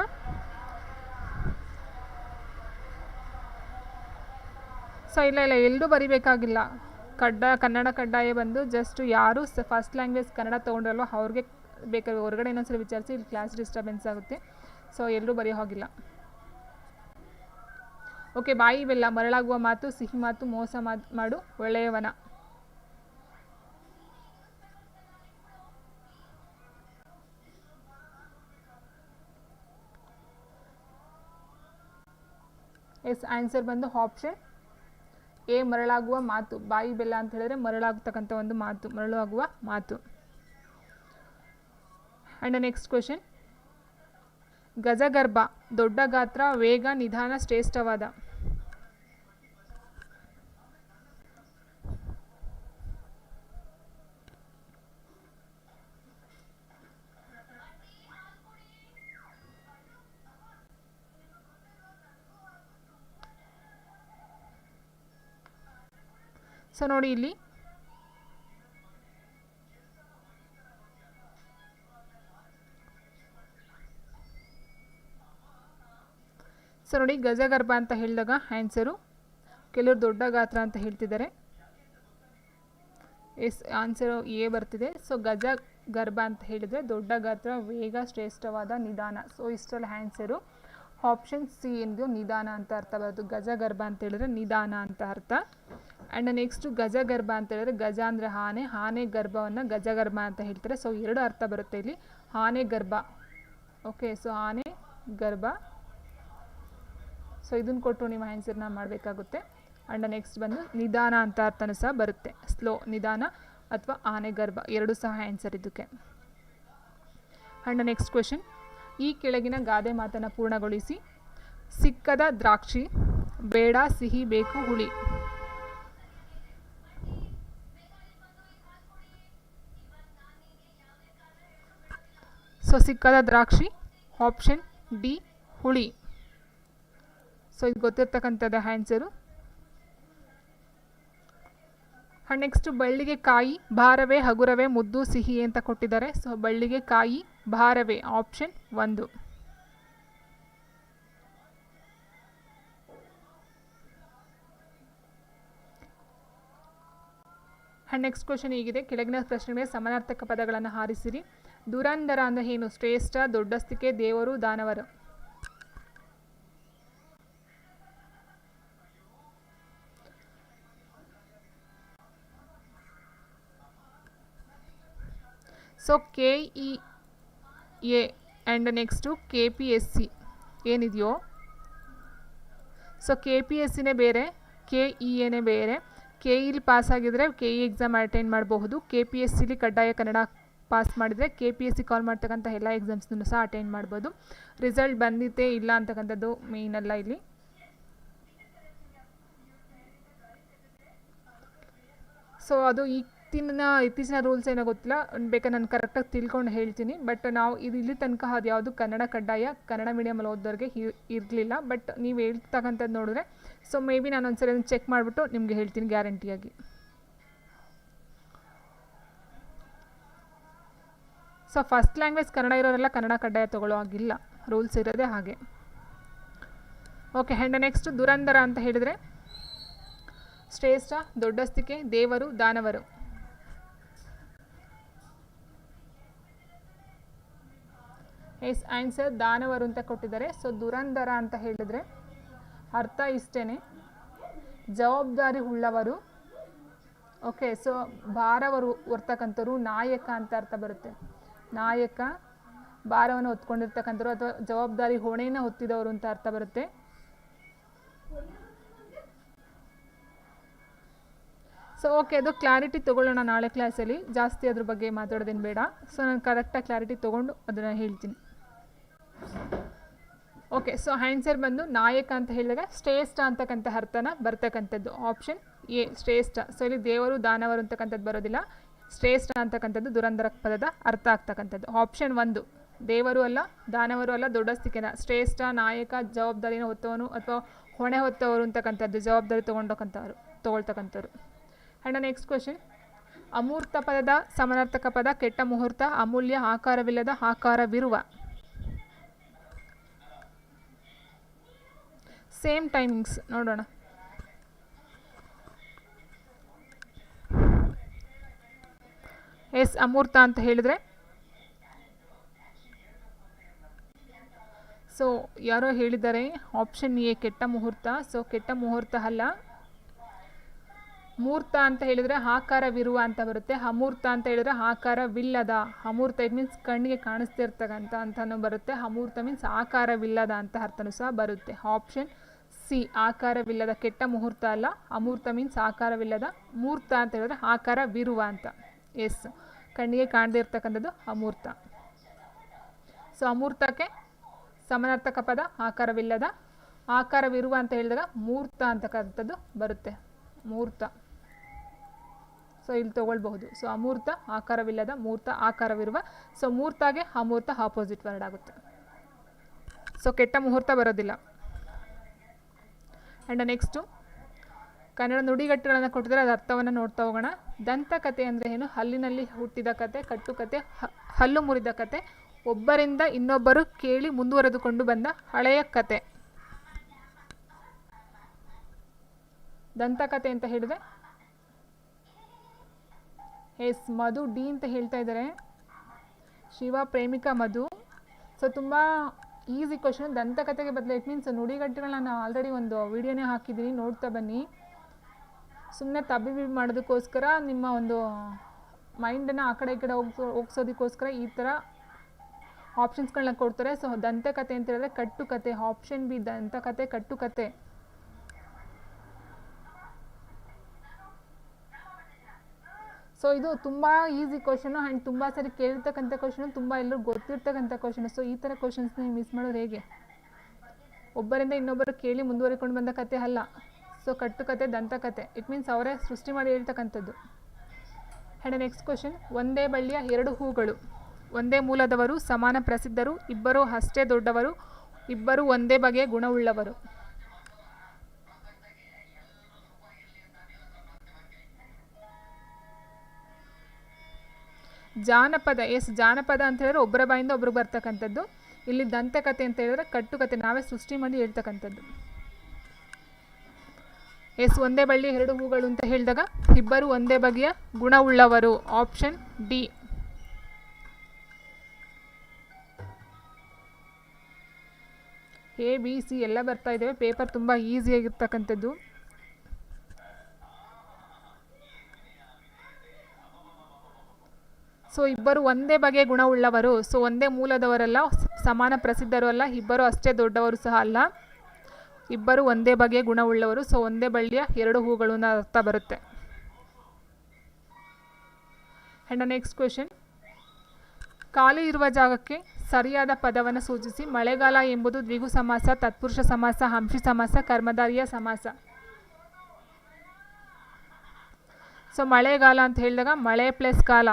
ಸೊ ಇಲ್ಲ ಎಲ್ಲರೂ ಬರಿಬೇಕಾಗಿಲ್ಲ. ಕನ್ನಡ ಕಡ್ಡಾಯ ಬಂದು ಜಸ್ಟ್ ಯಾರು ಫಸ್ಟ್ ಲ್ಯಾಂಗ್ವೇಜ್ ಕನ್ನಡ ತೊಗೊಂಡ್ರಲ್ವ ಅವ್ರಿಗೆ ಬೇಕಾದ್ರೆ ಹೊರಗಡೆ ಇನ್ನೊಂದ್ಸಲ ವಿಚಾರಿಸಿ, ಇಲ್ಲಿ ಕ್ಲಾಸ್ ಡಿಸ್ಟರ್ಬೆನ್ಸ್ ಆಗುತ್ತೆ. ಸೊ ಎಲ್ಲರೂ ಬರೆಯೋ ಹೋಗಿಲ್ಲ. ಓಕೆ, ಬಾಯಿ ಬೆಲ್ಲ, ಮರಳಾಗುವ ಮಾತು, ಸಿಹಿ ಮಾತು, ಮೋಸ ಮಾಡು, ಒಳ್ಳೆಯವನ. ಎಸ್, ಆನ್ಸರ್ ಬಂದು ಆಪ್ಷನ್ ಎ, ಮರಳಾಗುವ ಮಾತು. ಬಾಯಿ ಬೆಲ್ಲ ಅಂತ ಹೇಳಿದ್ರೆ ಮರಳಾಗತಕ್ಕಂಥ ಒಂದು ಮಾತು, ಮರಳಾಗುವ ಮಾತು. ಆ್ಯಂಡ್ ನೆಕ್ಸ್ಟ್ ಕ್ವೆಶನ್, ಗಜಗರ್ಭ ದೊಡ್ಡ ಗಾತ್ರ, ವೇಗ, ನಿಧಾನ, ಶ್ರೇಷ್ಠವಾದ. ಸೊ ನೋಡಿ ಇಲ್ಲಿ ಗಜಗರ್ಭ ಅಂತ ಹೇಳಿದಾಗ ಆನ್ಸರು ಕೆಲವರು ದೊಡ್ಡ ಗಾತ್ರ ಅಂತ ಹೇಳ್ತಿದ್ದಾರೆ. ಎಸ್, ಆನ್ಸರು ಎ ಬರ್ತಿದೆ. ಸೊ ಗಜಗರ್ಭ ಅಂತ ಹೇಳಿದರೆ ದೊಡ್ಡ ಗಾತ್ರ, ವೇಗ, ಶ್ರೇಷ್ಠವಾದ, ನಿಧಾನ. ಸೊ ಇಷ್ಟರಲ್ಲಿ ಆನ್ಸರು ಆಪ್ಷನ್ ಸಿ ಎಂದು ನಿಧಾನ ಅಂತ ಅರ್ಥ ಬರೋದು. ಗಜಗರ್ಭ ಅಂತ ಹೇಳಿದ್ರೆ ನಿಧಾನ ಅಂತ ಅರ್ಥ. ಆ್ಯಂಡ್ ನೆಕ್ಸ್ಟು ಗಜಗರ್ಭ ಅಂತ ಹೇಳಿದ್ರೆ ಗಜ ಅಂದರೆ ಆನೆ ಗರ್ಭವನ್ನು ಗಜಗರ್ಭ ಅಂತ ಹೇಳ್ತಾರೆ. ಸೊ 2 ಅರ್ಥ ಬರುತ್ತೆ ಇಲ್ಲಿ. ಆನೆ ಗರ್ಭ, ಓಕೆ. ಸೊ ಆನೆ ಗರ್ಭ. ಸೊ ಇದನ್ನು ಕೊಟ್ಟು ನೀವು ಆನ್ಸರ್ನ ಮಾಡಬೇಕಾಗುತ್ತೆ. ಆ್ಯಂಡ್ ನೆಕ್ಸ್ಟ್ ಬಂದು ನಿಧಾನ ಅಂತ ಅರ್ಥನೂ ಸಹ ಬರುತ್ತೆ. ಸ್ಲೋ, ನಿಧಾನ ಅಥವಾ ಆನೆ ಗರ್ಭ 2 ಸಹ ಆನ್ಸರ್ ಇದಕ್ಕೆ. ಆ್ಯಂಡ್ ನೆಕ್ಸ್ಟ್ ಕ್ವೆಶನ್, ಈ ಕೆಳಗಿನ ಗಾದೆ ಮಾತನ್ನು ಪೂರ್ಣಗೊಳಿಸಿ. ಸಿಕ್ಕದ ದ್ರಾಕ್ಷಿ, ಬೇಡ ಸಿಹಿ ಬೇಕು ಹುಳಿ. ಸೊ ಸಿಕ್ಕದ ದ್ರಾಕ್ಷಿ, ಆಪ್ಷನ್ ಡಿ ಹುಳಿ. ಸೊ ಇದು ಗೊತ್ತಿರ್ತಕ್ಕಂಥದ್ದು ಆನ್ಸರು. ಆ್ಯಂಡ್ ನೆಕ್ಸ್ಟ್, ಬಳ್ಳಿಗೆ ಕಾಯಿ, ಭಾರವೇ, ಹಗುರವೇ, ಮುದ್ದು, ಸಿಹಿ ಅಂತ ಕೊಟ್ಟಿದ್ದಾರೆ. ಸೊ ಬಳ್ಳಿಗೆ ಕಾಯಿ, ಭಾರವೇ, ಆಪ್ಷನ್ 1. ಆ್ಯಂಡ್ ನೆಕ್ಸ್ಟ್ ಕ್ವೆಶನ್ ಹೀಗಿದೆ, ಕೆಳಗಿನ ಪ್ರಶ್ನೆಗಳಿಗೆ ಸಮಾನಾರ್ಥಕ ಪದಗಳನ್ನು ಆರಿಸಿರಿ. ದುರಂಧರ ಅಂದರೆ ಏನು? ಶ್ರೇಷ್ಠ, ದೊಡ್ಡಸ್ತಿಕೆ, ದೇವರು, ದಾನವರು. So KEA and next KPSC ಏನಿದೆಯೋ, ಸೊ KPSCನೇ ಬೇರೆ, KEAನೇ ಬೇರೆ, ಕೆ ಇಲಿ ಪಾಸ್ ಆಗಿದ್ರೆ ಕೆ ಇ ಎಕ್ಸಾಮ್ ಅಟೆಂಡ್ ಮಾಡಬಹುದು. ಕೆ ಪಿ ಎಸ್ ಸಿಲಿ ಕಡ್ಡಾಯ ಕನ್ನಡ ಪಾಸ್ ಮಾಡಿದರೆ K P S C call ಮಾಡ್ತಕ್ಕಂಥ ಎಲ್ಲ ಎಕ್ಸಾಮ್ಸ್ನೂ ಸಹ ಅಟೆಂಡ್ ಮಾಡ್ಬೋದು. ರಿಸಲ್ಟ್ ಬಂದಿತ್ತೇ ಇಲ್ಲ ಅಂತಕ್ಕಂಥದ್ದು ಮೇಯ್ನ್ ಅಲ್ಲ ಇಲ್ಲಿ. ಸೊ ಅದು ಇತ್ತೀಚಿನ ರೂಲ್ಸ್ ಏನೋ ಗೊತ್ತಿಲ್ಲ, ಬೇಕಾದ್ರೆ ನಾನು ಕರೆಕ್ಟಾಗಿ ತಿಳ್ಕೊಂಡು ಹೇಳ್ತೀನಿ. ಬಟ್ ನಾವು ಇಲ್ಲಿ ತನಕ ಅದು ಯಾವುದು ಕನ್ನಡ ಕಡ್ಡಾಯ ಕನ್ನಡ ಮೀಡಿಯಮಲ್ಲಿ ಓದೋರಿಗೆ ಇರಲಿಲ್ಲ. ಬಟ್ ನೀವು ಹೇಳ್ತಕ್ಕಂಥದ್ದು ನೋಡಿದ್ರೆ ಸೊ ಮೇ ಬಿ ನಾನು ಒಂದ್ಸರಿ ಅದನ್ನು ಚೆಕ್ ಮಾಡಿಬಿಟ್ಟು ನಿಮಗೆ ಹೇಳ್ತೀನಿ ಗ್ಯಾರಂಟಿಯಾಗಿ. ಸೊ ಫಸ್ಟ್ ಲ್ಯಾಂಗ್ವೇಜ್ ಕನ್ನಡ ಇರೋರೆಲ್ಲ ಕನ್ನಡ ಕಡ್ಡಾಯ ತೊಗೊಳ್ಳೋ ಆಗಿಲ್ಲ, ರೂಲ್ಸ್ ಇರೋದೇ ಹಾಗೆ. ಓಕೆ, ಆ್ಯಂಡ್ ನೆಕ್ಸ್ಟ್ ದುರಂಧರ ಅಂತ ಹೇಳಿದರೆ ಶ್ರೇಷ್ಠ, ದೊಡ್ಡಸ್ತಿಕೆ, ದೇವರು, ದಾನವರು. ಎಸ್ ಆನ್ಸರ್ ದಾನವರು ಅಂತ ಕೊಟ್ಟಿದ್ದಾರೆ. ಸೊ ದುರಂಧರ ಅಂತ ಹೇಳಿದರೆ ಅರ್ಥ ಇಷ್ಟೇ, ಜವಾಬ್ದಾರಿ ಉಳ್ಳವರು. ಓಕೆ, ಸೊ ಭಾರವರು ಹೊರ್ತಕ್ಕಂಥವ್ರು, ನಾಯಕ ಅಂತ ಅರ್ಥ ಬರುತ್ತೆ. ನಾಯಕ, ಭಾರವನ್ನು ಹೊತ್ಕೊಂಡಿರ್ತಕ್ಕಂಥವ್ರು ಅಥವಾ ಜವಾಬ್ದಾರಿ ಹೊಣೆನ ಹೊತ್ತಿದವರು ಅಂತ ಅರ್ಥ ಬರುತ್ತೆ. ಸೊ ಓಕೆ, ಅದು ಕ್ಲಾರಿಟಿ ತೊಗೊಳ್ಳೋಣ ನಾಳೆ ಕ್ಲಾಸಲ್ಲಿ, ಜಾಸ್ತಿ ಅದ್ರ ಬಗ್ಗೆ ಮಾತಾಡೋದೇನು ಬೇಡ. ಸೊ ನಾನು ಕರೆಕ್ಟಾಗಿ ಕ್ಲಾರಿಟಿ ತೊಗೊಂಡು ಅದನ್ನು ಹೇಳ್ತೀನಿ. ಓಕೆ, ಸೊ ಆನ್ಸರ್ ಬಂದು ನಾಯಕ ಅಂತ ಹೇಳಿದಾಗ ಶ್ರೇಷ್ಠ ಅಂತಕ್ಕಂಥ ಅರ್ಥನ ಬರ್ತಕ್ಕಂಥದ್ದು ಆಪ್ಷನ್ ಎ ಶ್ರೇಷ್ಠ. ಸೊ ಇಲ್ಲಿ ದೇವರು ದಾನವರು ಅಂತಕ್ಕಂಥದ್ದು ಬರೋದಿಲ್ಲ, ಶ್ರೇಷ್ಠ ಅಂತಕ್ಕಂಥದ್ದು ದುರಂಧರ ಪದದ ಅರ್ಥ ಆಗ್ತಕ್ಕಂಥದ್ದು. ಆಪ್ಷನ್ 1 ದೇವರು ಅಲ್ಲ, ದಾನವರು ಅಲ್ಲ, ದೊಡ್ಡಸ್ತಿಕೆನ. ಶ್ರೇಷ್ಠ, ನಾಯಕ, ಜವಾಬ್ದಾರಿನ ಹೊತ್ತವನು ಅಥವಾ ಹೊಣೆ ಹೊತ್ತವರು ಅಂತಕ್ಕಂಥದ್ದು, ಜವಾಬ್ದಾರಿ ತೊಗೊಳ್ತಕ್ಕಂಥವ್ರು. ಆ್ಯಂಡ್ ನೆಕ್ಸ್ಟ್ ಕ್ವೆಶನ್, ಅಮೂರ್ತ ಪದದ ಸಮಾನಾರ್ಥಕ ಪದ ಕೆಟ್ಟ ಮುಹೂರ್ತ, ಅಮೂಲ್ಯ, ಆಕಾರವಿಲ್ಲದ, ಆಕಾರವಿರುವ. ಸೇಮ್ ಟೈಮಿಂಗ್ಸ್ ನೋಡೋಣ. ಎಸ್ ಅಮೂರ್ತ ಅಂತ ಹೇಳಿದರೆ ಸೊ ಯಾರೋ ಹೇಳಿದ್ದಾರೆ ಆಪ್ಷನ್ ಎ ಕೆಟ್ಟ ಮುಹೂರ್ತ. ಸೊ ಕೆಟ್ಟ ಮುಹೂರ್ತ ಅಲ್ಲ, ಮೂರ್ತ ಅಂತ ಹೇಳಿದರೆ ಆಕಾರವಿರುವ ಅಂತ ಬರುತ್ತೆ. ಅಮೂರ್ತ ಅಂತ ಹೇಳಿದರೆ ಆಕಾರವಿಲ್ಲದ. ಅಮೂರ್ತ ಇಟ್ ಮೀನ್ಸ್ ಕಣ್ಣಿಗೆ ಕಾಣಿಸ್ತಿರ್ತಕ್ಕಂಥ ಅಂತಲೂ ಬರುತ್ತೆ. ಅಮೂರ್ತ ಮೀನ್ಸ್ ಆಕಾರವಿಲ್ಲದ ಅಂತ ಅರ್ಥನೂ ಸಹ ಬರುತ್ತೆ. ಆಪ್ಷನ್ ಸಿ ಆಕಾರವಿಲ್ಲದ, ಕೆಟ್ಟ ಮುಹೂರ್ತ ಅಲ್ಲ, ಅಮೂರ್ತ ಮೀನ್ಸ್ ಆಕಾರವಿಲ್ಲದ, ಮೂರ್ತ ಅಂತ ಹೇಳಿದ್ರೆ ಆಕಾರವಿರುವ ಅಂತ. ಎಸ್, ಕಣ್ಣಿಗೆ ಕಾಣದೇ ಇರ್ತಕ್ಕಂಥದ್ದು ಅಮೂರ್ತ. ಸೊ ಅಮೂರ್ತಕ್ಕೆ ಸಮಾನಾರ್ಥಕ ಪದ ಆಕಾರವಿಲ್ಲದ, ಆಕಾರವಿರುವ ಅಂತ ಹೇಳಿದಾಗ ಮೂರ್ತ ಅಂತಕ್ಕಂಥದ್ದು ಬರುತ್ತೆ, ಮೂರ್ತ. ಸೊ ಇಲ್ಲಿ ತೊಗೊಳ್ಬಹುದು. ಸೊ ಅಮೂರ್ತ ಆಕಾರವಿಲ್ಲದ, ಮೂರ್ತ ಆಕಾರವಿರುವ. ಸೊ ಮೂರ್ತಾಗೆ ಅಮೂರ್ತ ಆಪೋಸಿಟ್ ವರ್ಡ್ ಆಗುತ್ತೆ. ಸೊ ಕೆಟ್ಟ ಮುಹೂರ್ತ ಬರೋದಿಲ್ಲ. ಆ್ಯಂಡ್ ನೆಕ್ಸ್ಟು ಕನ್ನಡ ನುಡಿಗಟ್ಟುಗಳನ್ನು ಕೊಟ್ಟಿದ್ದಾರೆ, ಅದು ಅರ್ಥವನ್ನು ನೋಡ್ತಾ ಹೋಗೋಣ. ದಂತಕತೆ ಅಂದರೆ ಏನು? ಹಲ್ಲಿನಲ್ಲಿ ಹುಟ್ಟಿದ ಕತೆ, ಕಟ್ಟುಕತೆ, ಹಲ್ಲು ಮುರಿದ ಕತೆ, ಒಬ್ಬರಿಂದ ಇನ್ನೊಬ್ಬರು ಕೇಳಿ ಮುಂದುವರೆದುಕೊಂಡು ಬಂದ ಹಳೆಯ ಕತೆ. ದಂತಕತೆ ಅಂತ ಹೇಳಿದ್ರೆ ಎಸ್ ಮಧು ಡಿ ಅಂತ ಹೇಳ್ತಾ ಇದ್ದಾರೆ. ಶಿವ ಪ್ರೇಮಿಕ ಮಧು. ಸೊ ತುಂಬ ಈಸಿ ಕ್ವಶನ್. ದಂತಕತೆಗೆ ಬದಲು ಇಟ್ ಮೀನ್ಸ್ ನುಡಿಗಟ್ಟುಗಳನ್ನ ನಾನು ಆಲ್ರೆಡಿ ಒಂದು ವಿಡಿಯೋನೇ ಹಾಕಿದ್ದೀನಿ, ನೋಡ್ತಾ ಬನ್ನಿ. ಸುಮ್ಮನೆ ತಬ್ಬಿಬಿ ಮಾಡೋದಕ್ಕೋಸ್ಕರ, ನಿಮ್ಮ ಒಂದು ಮೈಂಡನ್ನು ಆ ಕಡೆ ಈ ಕಡೆ ಹೋಗ್ಸೋದಕ್ಕೋಸ್ಕರ ಈ ಥರ ಆಪ್ಷನ್ಸ್ಗಳನ್ನ ಕೊಡ್ತಾರೆ. ಸೊ ದಂತಕತೆ ಅಂತ ಹೇಳಿದ್ರೆ ಕಟ್ಟುಕತೆ. ಆಪ್ಷನ್ ಬಿ ದಂತಕತೆ, ಕಟ್ಟುಕತೆ. ಸೊ ಇದು ತುಂಬ ಈಸಿ ಕ್ವಶನು ಆ್ಯಂಡ್ ತುಂಬ ಸರಿ ಕೇಳಿರ್ತಕ್ಕಂಥ ಕ್ವಶನು, ತುಂಬ ಎಲ್ಲರೂ ಗೊತ್ತಿರ್ತಕ್ಕಂಥ ಕ್ವಶನು. ಸೊ ಈ ಥರ ಕ್ವಶನ್ಸ್ ನೀವು ಮಿಸ್ ಮಾಡೋದು ಹೇಗೆ? ಒಬ್ಬರಿಂದ ಇನ್ನೊಬ್ಬರು ಕೇಳಿ ಮುಂದುವರಿಕೊಂಡು ಬಂದ ಕತೆ ಅಲ್ಲ. ಸೊ ಕಟ್ಟುಕತೆ, ದಂತಕತೆ ಇಟ್ ಮೀನ್ಸ್ ಅವರೇ ಸೃಷ್ಟಿ ಮಾಡಿ ಹೇಳ್ತಕ್ಕಂಥದ್ದು. ಆ್ಯಂಡ್ ನೆಕ್ಸ್ಟ್ ಕ್ವಶನ್, ಒಂದೇ ಬಳ್ಳಿಯ ಎರಡು ಹೂಗಳು, ಒಂದೇ ಮೂಲದವರು, ಸಮಾನ ಪ್ರಸಿದ್ಧರು, ಇಬ್ಬರು ಅಷ್ಟೇ ದೊಡ್ಡವರು, ಇಬ್ಬರು ಒಂದೇ ಬಗೆಯ ಗುಣವುಳ್ಳವರು. ಜಾನಪದ. ಎಸ್ ಜಾನಪದ ಅಂತ ಹೇಳಿದ್ರೆ ಒಬ್ಬರ ಬಾಯಿಂದ ಒಬ್ರಿಗೆ ಬರ್ತಕ್ಕಂಥದ್ದು. ಇಲ್ಲಿ ದಂತಕತೆ ಅಂತ ಹೇಳಿದ್ರೆ ಕಟ್ಟುಕತೆ, ನಾವೇ ಸೃಷ್ಟಿ ಮಾಡಿ ಹೇಳ್ತಕ್ಕಂಥದ್ದು. ಎಸ್ ಒಂದೇ ಬಳ್ಳಿ ಎರಡು ಹೂಗಳು ಅಂತ ಹೇಳಿದಾಗ ಇಬ್ಬರು ಒಂದೇ ಬಗೆಯ ಗುಣವುಳ್ಳವರು. Option D. A B C ಎಲ್ಲ ಬರ್ತಾ ಇದ್ದೇವೆ. ಪೇಪರ್ ತುಂಬ ಈಸಿಯಾಗಿರ್ತಕ್ಕಂಥದ್ದು. ಸೊ ಇಬ್ಬರು ಒಂದೇ ಬಗೆಯ ಗುಣವುಳ್ಳವರು. ಸೊ ಒಂದೇ ಮೂಲದವರಲ್ಲ, ಸಮಾನ ಪ್ರಸಿದ್ಧರು ಅಲ್ಲ, ಇಬ್ಬರು ಅಷ್ಟೇ ದೊಡ್ಡವರು ಸಹ ಅಲ್ಲ, ಇಬ್ಬರು ಒಂದೇ ಬಗೆಯ ಗುಣವುಳ್ಳವರು. ಸೊ ಒಂದೇ ಬಳ್ಳಿಯ ಎರಡು ಹೂಗಳು ಅನ್ನೋ ಅರ್ಥ ಬರುತ್ತೆ. ಆ್ಯಂಡ್ ನೆಕ್ಸ್ಟ್ ಕ್ವೆಶನ್, ಖಾಲಿ ಇರುವ ಜಾಗಕ್ಕೆ ಸರಿಯಾದ ಪದವನ್ನು ಸೂಚಿಸಿ. ಮಳೆಗಾಲ ಎಂಬುದು ದ್ವಿಗು ಸಮಾಸ, ತತ್ಪುರುಷ ಸಮಾಸ, ಅಂಶಿ ಸಮಾಸ, ಕರ್ಮಧಾರಿಯ ಸಮಾಸ. ಸೊ ಮಳೆಗಾಲ ಅಂತ ಹೇಳಿದಾಗ ಮಳೆ ಪ್ಲಸ್ ಕಾಲ.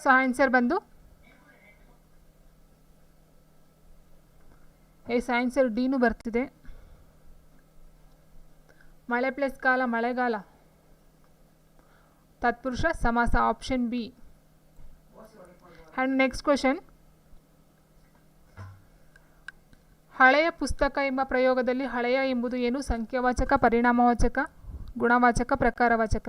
ಸೊ ಆನ್ಸರ್ ಬಂದು ಆನ್ಸರ್ ಡಿನೂ ಬರ್ತಿದೆ. ಮಳೆ ಪ್ಲಸ್ ಕಾಲ ಮಳೆಗಾಲ, ತತ್ಪುರುಷ ಸಮಾಸ, option B. And next question, ಹಳೆಯ ಪುಸ್ತಕ ಎಂಬ ಪ್ರಯೋಗದಲ್ಲಿ ಹಳೆಯ ಎಂಬುದು ಏನು? ಸಂಖ್ಯಾವಾಚಕ, ಪರಿಣಾಮವಾಚಕ, ಗುಣವಾಚಕ, ಪ್ರಕಾರವಾಚಕ.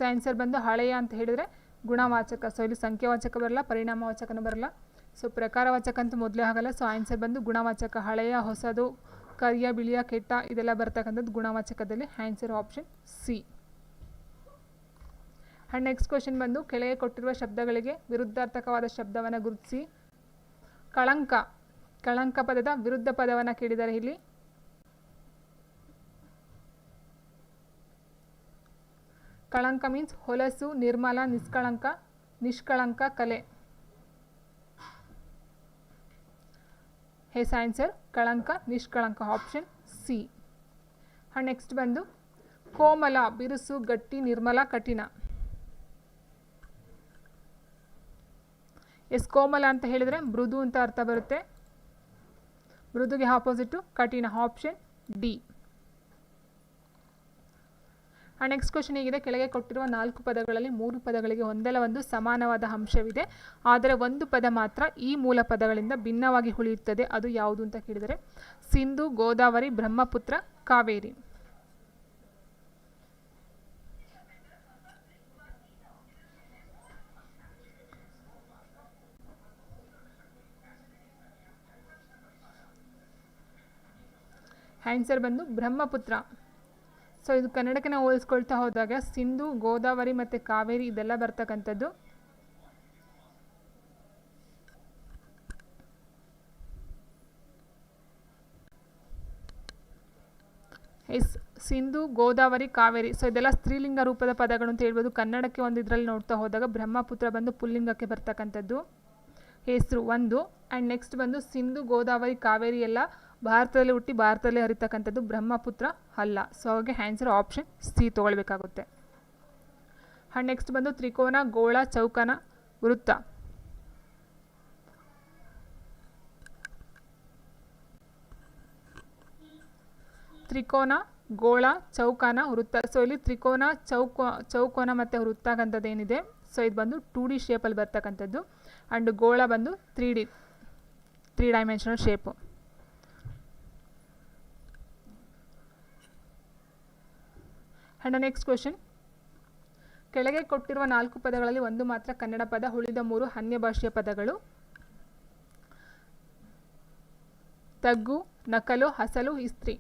ಆನ್ಸರ್ ಬಂದು ಹಳೆಯ ಅಂತ ಹೇಳಿದರೆ ಗುಣವಾಚಕ. ಸೊ ಇಲ್ಲಿ ಸಂಖ್ಯಾವಾಚಕ ಬರಲ್ಲ, ಪರಿಣಾಮವಾಚಕನೂ ಬರಲ್ಲ. ಸೊ ಪ್ರಕಾರವಾಚಕ ಅಂತೂ ಮೊದಲೇ ಆಗಲ್ಲ. ಸೊ ಆನ್ಸರ್ ಬಂದು ಗುಣವಾಚಕ. ಹಳೆಯ, ಹೊಸದು, ಕರಿಯ, ಬಿಳಿಯ, ಕೆಟ್ಟ ಇದೆಲ್ಲ ಬರ್ತಕ್ಕಂಥದ್ದು ಗುಣವಾಚಕದಲ್ಲಿ. Answer option C. And next question ಬಂದು, ಕೆಳಗೆ ಕೊಟ್ಟಿರುವ ಶಬ್ದಗಳಿಗೆ ವಿರುದ್ಧಾರ್ಥಕವಾದ ಶಬ್ದವನ್ನು ಗುರುತಿಸಿ. ಕಳಂಕ, ಕಳಂಕ ಪದದ ವಿರುದ್ಧ ಪದವನ್ನು ಕೇಳಿದ್ದಾರೆ ಇಲ್ಲಿ. ಕಳಂಕ ಮೀನ್ಸ್ ಹೊಲಸು, ನಿರ್ಮಲ, ನಿಷ್ಕಳಂಕ, ನಿಷ್ಕಳಂಕ, ಕಲೆ. ಆನ್ಸರ್ ಕಳಂಕ, ನಿಷ್ಕಳಂಕ, ಆಪ್ಷನ್ ಸಿ. ಆ್ಯಂಡ್ ನೆಕ್ಸ್ಟ್ ಬಂದು ಕೋಮಲ, ಬಿರುಸು, ಗಟ್ಟಿ, ನಿರ್ಮಲ, ಕಠಿಣ. ಕೋಮಲ ಅಂತ ಹೇಳಿದರೆ ಮೃದು ಅಂತ ಅರ್ಥ ಬರುತ್ತೆ. ಮೃದುಗೆ ಆಪೋಸಿಟು ಕಠಿಣ, ಆಪ್ಷನ್ ಡಿ. ಆ ನೆಕ್ಸ್ಟ್ ಕ್ವೆಶನ್ ಹೀಗಿದೆ, ಕೆಳಗೆ ಕೊಟ್ಟಿರುವ 4 ಪದಗಳಲ್ಲಿ 3 ಪದಗಳಿಗೆ ಒಂದಲ್ಲ ಒಂದು ಸಮಾನವಾದ ಅಂಶವಿದೆ, ಆದರೆ ಒಂದು ಪದ ಮಾತ್ರ ಈ ಮೂಲ ಪದಗಳಿಂದ ಭಿನ್ನವಾಗಿ ಉಳಿಯುತ್ತದೆ. ಅದು ಯಾವುದು ಅಂತ ಕೇಳಿದರೆ ಸಿಂಧು, ಗೋದಾವರಿ, ಬ್ರಹ್ಮಪುತ್ರ, ಕಾವೇರಿ. ಆನ್ಸರ್ ಬಂದು ಬ್ರಹ್ಮಪುತ್ರ. ಸೊ ಇದು ಕನ್ನಡಕ್ಕೆ ನಾವು ಹೋಲಿಸ್ಕೊಳ್ತಾ ಹೋದಾಗ ಸಿಂಧು, ಗೋದಾವರಿ ಮತ್ತು ಕಾವೇರಿ ಇದೆಲ್ಲ ಬರ್ತಕ್ಕಂಥದ್ದು. ಸಿಂಧು, ಗೋದಾವರಿ, ಕಾವೇರಿ. ಸೊ ಇದೆಲ್ಲ ಸ್ತ್ರೀಲಿಂಗ ರೂಪದ ಪದಗಳು ಅಂತ ಹೇಳ್ಬೋದು. ಕನ್ನಡಕ್ಕೆ ಒಂದು ಇದರಲ್ಲಿ ನೋಡ್ತಾ ಹೋದಾಗ ಬ್ರಹ್ಮಪುತ್ರ ಬಂದು ಪುಲ್ಲಿಂಗಕ್ಕೆ ಬರ್ತಕ್ಕಂಥದ್ದು ಹೆಸರು ಒಂದು. ಆ್ಯಂಡ್ ನೆಕ್ಸ್ಟ್ ಬಂದು ಸಿಂಧು, ಗೋದಾವರಿ, ಕಾವೇರಿ ಎಲ್ಲ ಭಾರತದಲ್ಲಿ ಹುಟ್ಟಿ ಭಾರತದಲ್ಲೇ ಹರಿತಕ್ಕಂಥದ್ದು, ಬ್ರಹ್ಮಪುತ್ರ ಅಲ್ಲ. ಸೊ ಹಾಗೆ ಆನ್ಸರ್ ಆಪ್ಷನ್ ಸಿ ತೊಗೊಳ್ಬೇಕಾಗುತ್ತೆ. ಆ್ಯಂಡ್ ನೆಕ್ಸ್ಟ್ ಬಂದು ತ್ರಿಕೋನ, ಗೋಳ, ಚೌಕನ, ವೃತ್ತ. ತ್ರಿಕೋನ, ಗೋಳ, ಚೌಕನ, ವೃತ್ತ. ಸೊ ಇಲ್ಲಿ ತ್ರಿಕೋನ, ಚೌಕೋನ ಮತ್ತು ವೃತ್ತ ಅಂತದ್ದು ಏನಿದೆ, ಸೊ ಇದು ಬಂದು 2D ಶೇಪಲ್ಲಿ ಬರ್ತಕ್ಕಂಥದ್ದು. ಆ್ಯಂಡ್ ಗೋಳ ಬಂದು 3D 3 dimensional shape. And next question, ಕೆಳಗೆ ಕೊಟ್ಟಿರುವ 4 ಪದಗಳಲ್ಲಿ ಒಂದು ಮಾತ್ರ ಕನ್ನಡ ಪದ, ಉಳಿದ 3 ಅನ್ಯ ಭಾಷೆಯ ಪದಗಳು. ತಗ್ಗು, ನಕಲು, ಹಸಲು, ಇಸ್ತ್ರಿ.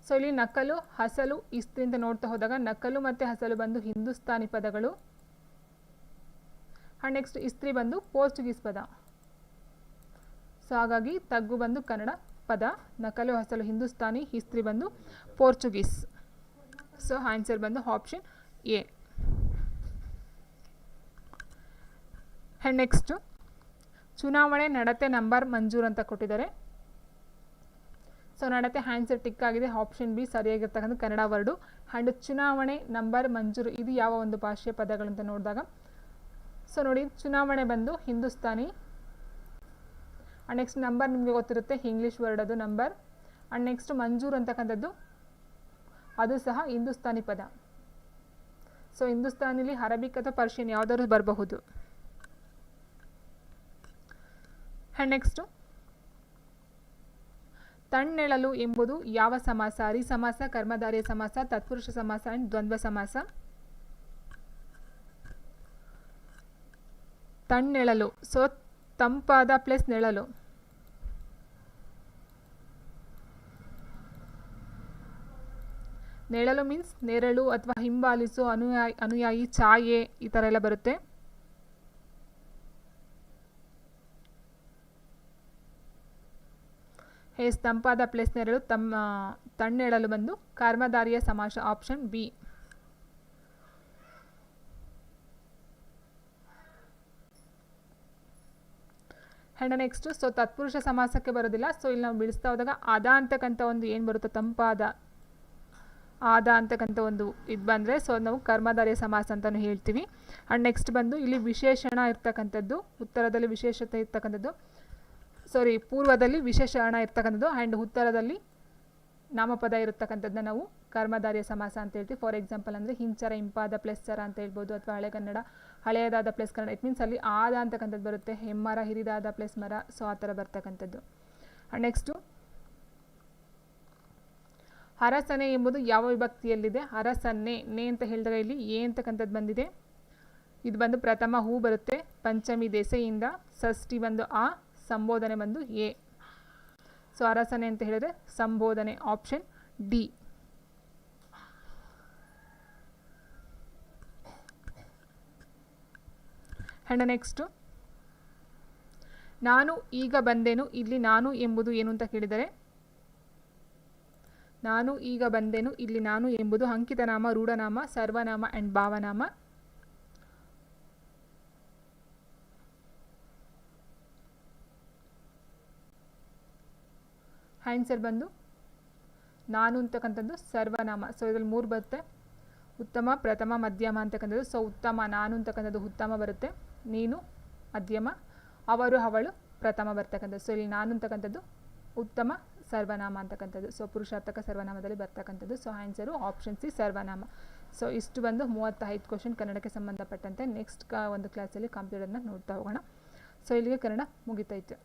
ಸೊ ಇಲ್ಲಿ ನಕಲು, ಹಸಲು, ಇಸ್ತ್ರಿ ಅಂತ ನೋಡ್ತಾ ಹೋದಾಗ ನಕಲು ಮತ್ತು ಹಸಲು ಬಂದು ಹಿಂದೂಸ್ತಾನಿ ಪದಗಳು. ಆ್ಯಂಡ್ ನೆಕ್ಸ್ಟ್ ಇಸ್ತ್ರಿ ಬಂದು ಪೋರ್ಚುಗೀಸ್ ಪದ. ಸೊ ಹಾಗಾಗಿ ತಗ್ಗು ಬಂದು ಕನ್ನಡ ಪದ, ನಕಲು, ಹಸಲು ಹಿಂದೂಸ್ತಾನಿ, ಇಸ್ತ್ರಿ ಬಂದು ಪೋರ್ಚುಗೀಸ್. ಸೊ ಆನ್ಸರ್ ಬಂದು ಆಪ್ಷನ್ ಎ. ಆ್ಯಂಡ್ ನೆಕ್ಸ್ಟು ಚುನಾವಣೆ, ನಡತೆ, ನಂಬರ್, ಮಂಜೂರು ಅಂತ ಕೊಟ್ಟಿದ್ದಾರೆ. ಸೊ ನಡತೆ ಆನ್ಸರ್ ಟಿಕ್ ಆಗಿದೆ, ಆಪ್ಷನ್ ಬಿ ಸರಿಯಾಗಿರ್ತಕ್ಕಂಥ ಕನ್ನಡ ವರ್ಡು. ಆ್ಯಂಡ್ ಚುನಾವಣೆ, ನಂಬರ್, ಮಂಜೂರು ಇದು ಯಾವ ಒಂದು ಭಾಷೆಯ ಪದಗಳಂತ ನೋಡಿದಾಗ, ಸೊ ನೋಡಿ ಚುನಾವಣೆ ಬಂದು ಹಿಂದೂಸ್ತಾನಿ. ಆ್ಯಂಡ್ ನೆಕ್ಸ್ಟ್ ನಂಬರ್ ನಿಮಗೆ ಗೊತ್ತಿರುತ್ತೆ, ಇಂಗ್ಲೀಷ್ ವರ್ಡ್ ಅದು ನಂಬರ್. ಆ್ಯಂಡ್ ನೆಕ್ಸ್ಟ್ ಮಂಜೂರು ಅಂತಕ್ಕಂಥದ್ದು ಅದು ಸಹ ಹಿಂದೂಸ್ತಾನಿ ಪದ. ಸೊ ಹಿಂದೂಸ್ತಾನಿಲಿ ಅರಬಿಕ್ ಅಥವಾ ಪರ್ಷಿಯನ್ ಯಾವುದಾದ್ರು ಬರಬಹುದು. ಆ್ಯಂಡ್ ನೆಕ್ಸ್ಟು ತಣ್ಣೆಳಲು ಎಂಬುದು ಯಾವ ಸಮಾಸ? ಹರಿ ಸಮಾಸ, ಕರ್ಮಧಾರಯ ಸಮಾಸ, ತತ್ಪುರುಷ ಸಮಾಸ ಆ್ಯಂಡ್ ದ್ವಂದ್ವ ಸಮಾಸ. ತಣ್ಣೆಳಲು, ಸೊ ತಂಪಾದ ಪ್ಲಸ್ ನೆಳಲು. ನೆಳಲು ಮೀನ್ಸ್ ನೆರಳು ಅಥವಾ ಹಿಂಬಾಲಿಸು, ಅನುಯಾಯಿ, ಛಾಯೆ ಈ ಥರ ಎಲ್ಲ ಬರುತ್ತೆ. ತಂಪಾದ ಪ್ಲಸ್ ನೆರಳು, ತಣ್ಣೆಳಲು ಬಂದು ಕರ್ಮಧಾರಯ ಸಮಾಸ, option B. And next so ತತ್ಪುರುಷ ಸಮಾಸಕ್ಕೆ ಬರೋದಿಲ್ಲ. ಸೊ ಇಲ್ಲಿ ನಾವು ಬಿಡಿಸ್ತಾ ಹೋದಾಗ ಆದ ಅಂತಕ್ಕಂಥ ಒಂದು ಏನು ಬರುತ್ತೆ, ತಂಪಾದ ಆದ ಅಂತಕ್ಕಂಥ ಒಂದು ಇದು ಬಂದರೆ ಸೊ ನಾವು ಕರ್ಮಧಾರಯ ಸಮಾಸ ಅಂತಲೂ ಹೇಳ್ತೀವಿ. ಆ್ಯಂಡ್ ನೆಕ್ಸ್ಟ್ ಬಂದು ಇಲ್ಲಿ ವಿಶೇಷಣ ಇರ್ತಕ್ಕಂಥದ್ದು, ಉತ್ತರದಲ್ಲಿ ವಿಶೇಷತೆ ಇರ್ತಕ್ಕಂಥದ್ದು, ಪೂರ್ವದಲ್ಲಿ ವಿಶೇಷಣ ಇರ್ತಕ್ಕಂಥದ್ದು ಆ್ಯಂಡ್ ಉತ್ತರದಲ್ಲಿ ನಾಮಪದ ಇರತಕ್ಕಂಥದ್ದನ್ನ ನಾವು ಕರ್ಮಧಾರಯ ಸಮಾಸ ಅಂತ ಹೇಳ್ತೀವಿ. ಫಾರ್ ಎಕ್ಸಾಂಪಲ್ ಅಂದರೆ ಹಿಂಚರ, ಇಂಪಾದ ಪ್ಲಸ್ ಚರ ಅಂತ ಹೇಳ್ಬೋದು, ಅಥವಾ ಹಳೆಗನ್ನಡ ಹಳೆಯದಾದ ಪ್ಲಸ್ ಕನ್ನಡ. ಇಟ್ ಮೀನ್ಸ್ ಅಲ್ಲಿ ಆದ ಅಂತಕ್ಕಂಥದ್ದು ಬರುತ್ತೆ, ಹೆಮ್ಮರ, ಹಿರಿದಾದ ಪ್ಲಸ್ ಮರ, ಸೊ ಆ ಥರ ಬರ್ತಕ್ಕಂಥದ್ದು. ಆ್ಯಂಡ್ ನೆಕ್ಸ್ಟು ಅರಸನೆ ಎಂಬುದು ಯಾವ ವಿಭಕ್ತಿಯಲ್ಲಿದೆ? ಅರಸನ್ನೆ, ನೇ ಅಂತ ಹೇಳಿದಾಗ ಇಲ್ಲಿ ಎ ಅಂತಕ್ಕಂಥದ್ದು ಬಂದಿದೆ. ಇದು ಬಂದು ಪ್ರಥಮ ಹೂ ಬರುತ್ತೆ, ಪಂಚಮಿ ದೆಸೆಯಿಂದ, ಷಷ್ಠಿ ಬಂದು ಆ, ಸಂಬೋಧನೆ ಬಂದು ಎ. ಸೊ ಅರಸನೆ ಅಂತ ಹೇಳಿದ್ರೆ ಸಂಬೋಧನೆ, ಆಪ್ಷನ್ ಡಿ. ಆ್ಯಂಡ್ ನೆಕ್ಸ್ಟು ನಾನು ಈಗ ಬಂದೆನು, ಇಲ್ಲಿ ನಾನು ಎಂಬುದು ಏನು ಅಂತ ಕೇಳಿದರೆ, ನಾನು ಈಗ ಬಂದೆನು, ಇಲ್ಲಿ ನಾನು ಎಂಬುದು ಅಂಕಿತನಾಮ, ರೂಢನಾಮ, ಸರ್ವನಾಮ ಆ್ಯಂಡ್ ಭಾವನಾಮ. ಆನ್ಸರ್ ಬಂದು ನಾನು ಅಂತಕ್ಕಂಥದ್ದು ಸರ್ವನಾಮ. ಸೊ ಇದರಲ್ಲಿ 3 ಬರುತ್ತೆ, ಉತ್ತಮ, ಪ್ರಥಮ, ಮಧ್ಯಮ ಅಂತಕ್ಕಂಥದ್ದು. ಸೊ ಉತ್ತಮ, ನಾನು ಅಂತಕ್ಕಂಥದ್ದು ಉತ್ತಮ ಬರುತ್ತೆ, ನೀನು ಮಧ್ಯಮ, ಅವರು ಅವಳು ಪ್ರಥಮ ಬರ್ತಕ್ಕಂಥದ್ದು. ಸೊ ಇಲ್ಲಿ ನಾನು ಅಂತಕ್ಕಂಥದ್ದು ಉತ್ತಮ ಸರ್ವನಾಮ ಅಂತಕ್ಕಂಥದ್ದು. ಸೊ ಪುರುಷಾರ್ಥಕ ಸರ್ವನಾಮದಲ್ಲಿ ಬರ್ತಕ್ಕಂಥದ್ದು. ಸೊ ಆನ್ಸರು ಆಪ್ಷನ್ ಸಿ ಸರ್ವನಾಮ. ಸೊ ಇಷ್ಟು ಬಂದು 35 ಕ್ವಶನ್ ಕನ್ನಡಕ್ಕೆ ಸಂಬಂಧಪಟ್ಟಂತೆ. ನೆಕ್ಸ್ಟ್ ಒಂದು ಕ್ಲಾಸಲ್ಲಿ ಕಂಪ್ಯೂಟರ್ನ ನೋಡ್ತಾ ಹೋಗೋಣ. ಸೊ ಇಲ್ಲಿಗೆ ಕನ್ನಡ ಮುಗಿತೈತೆ.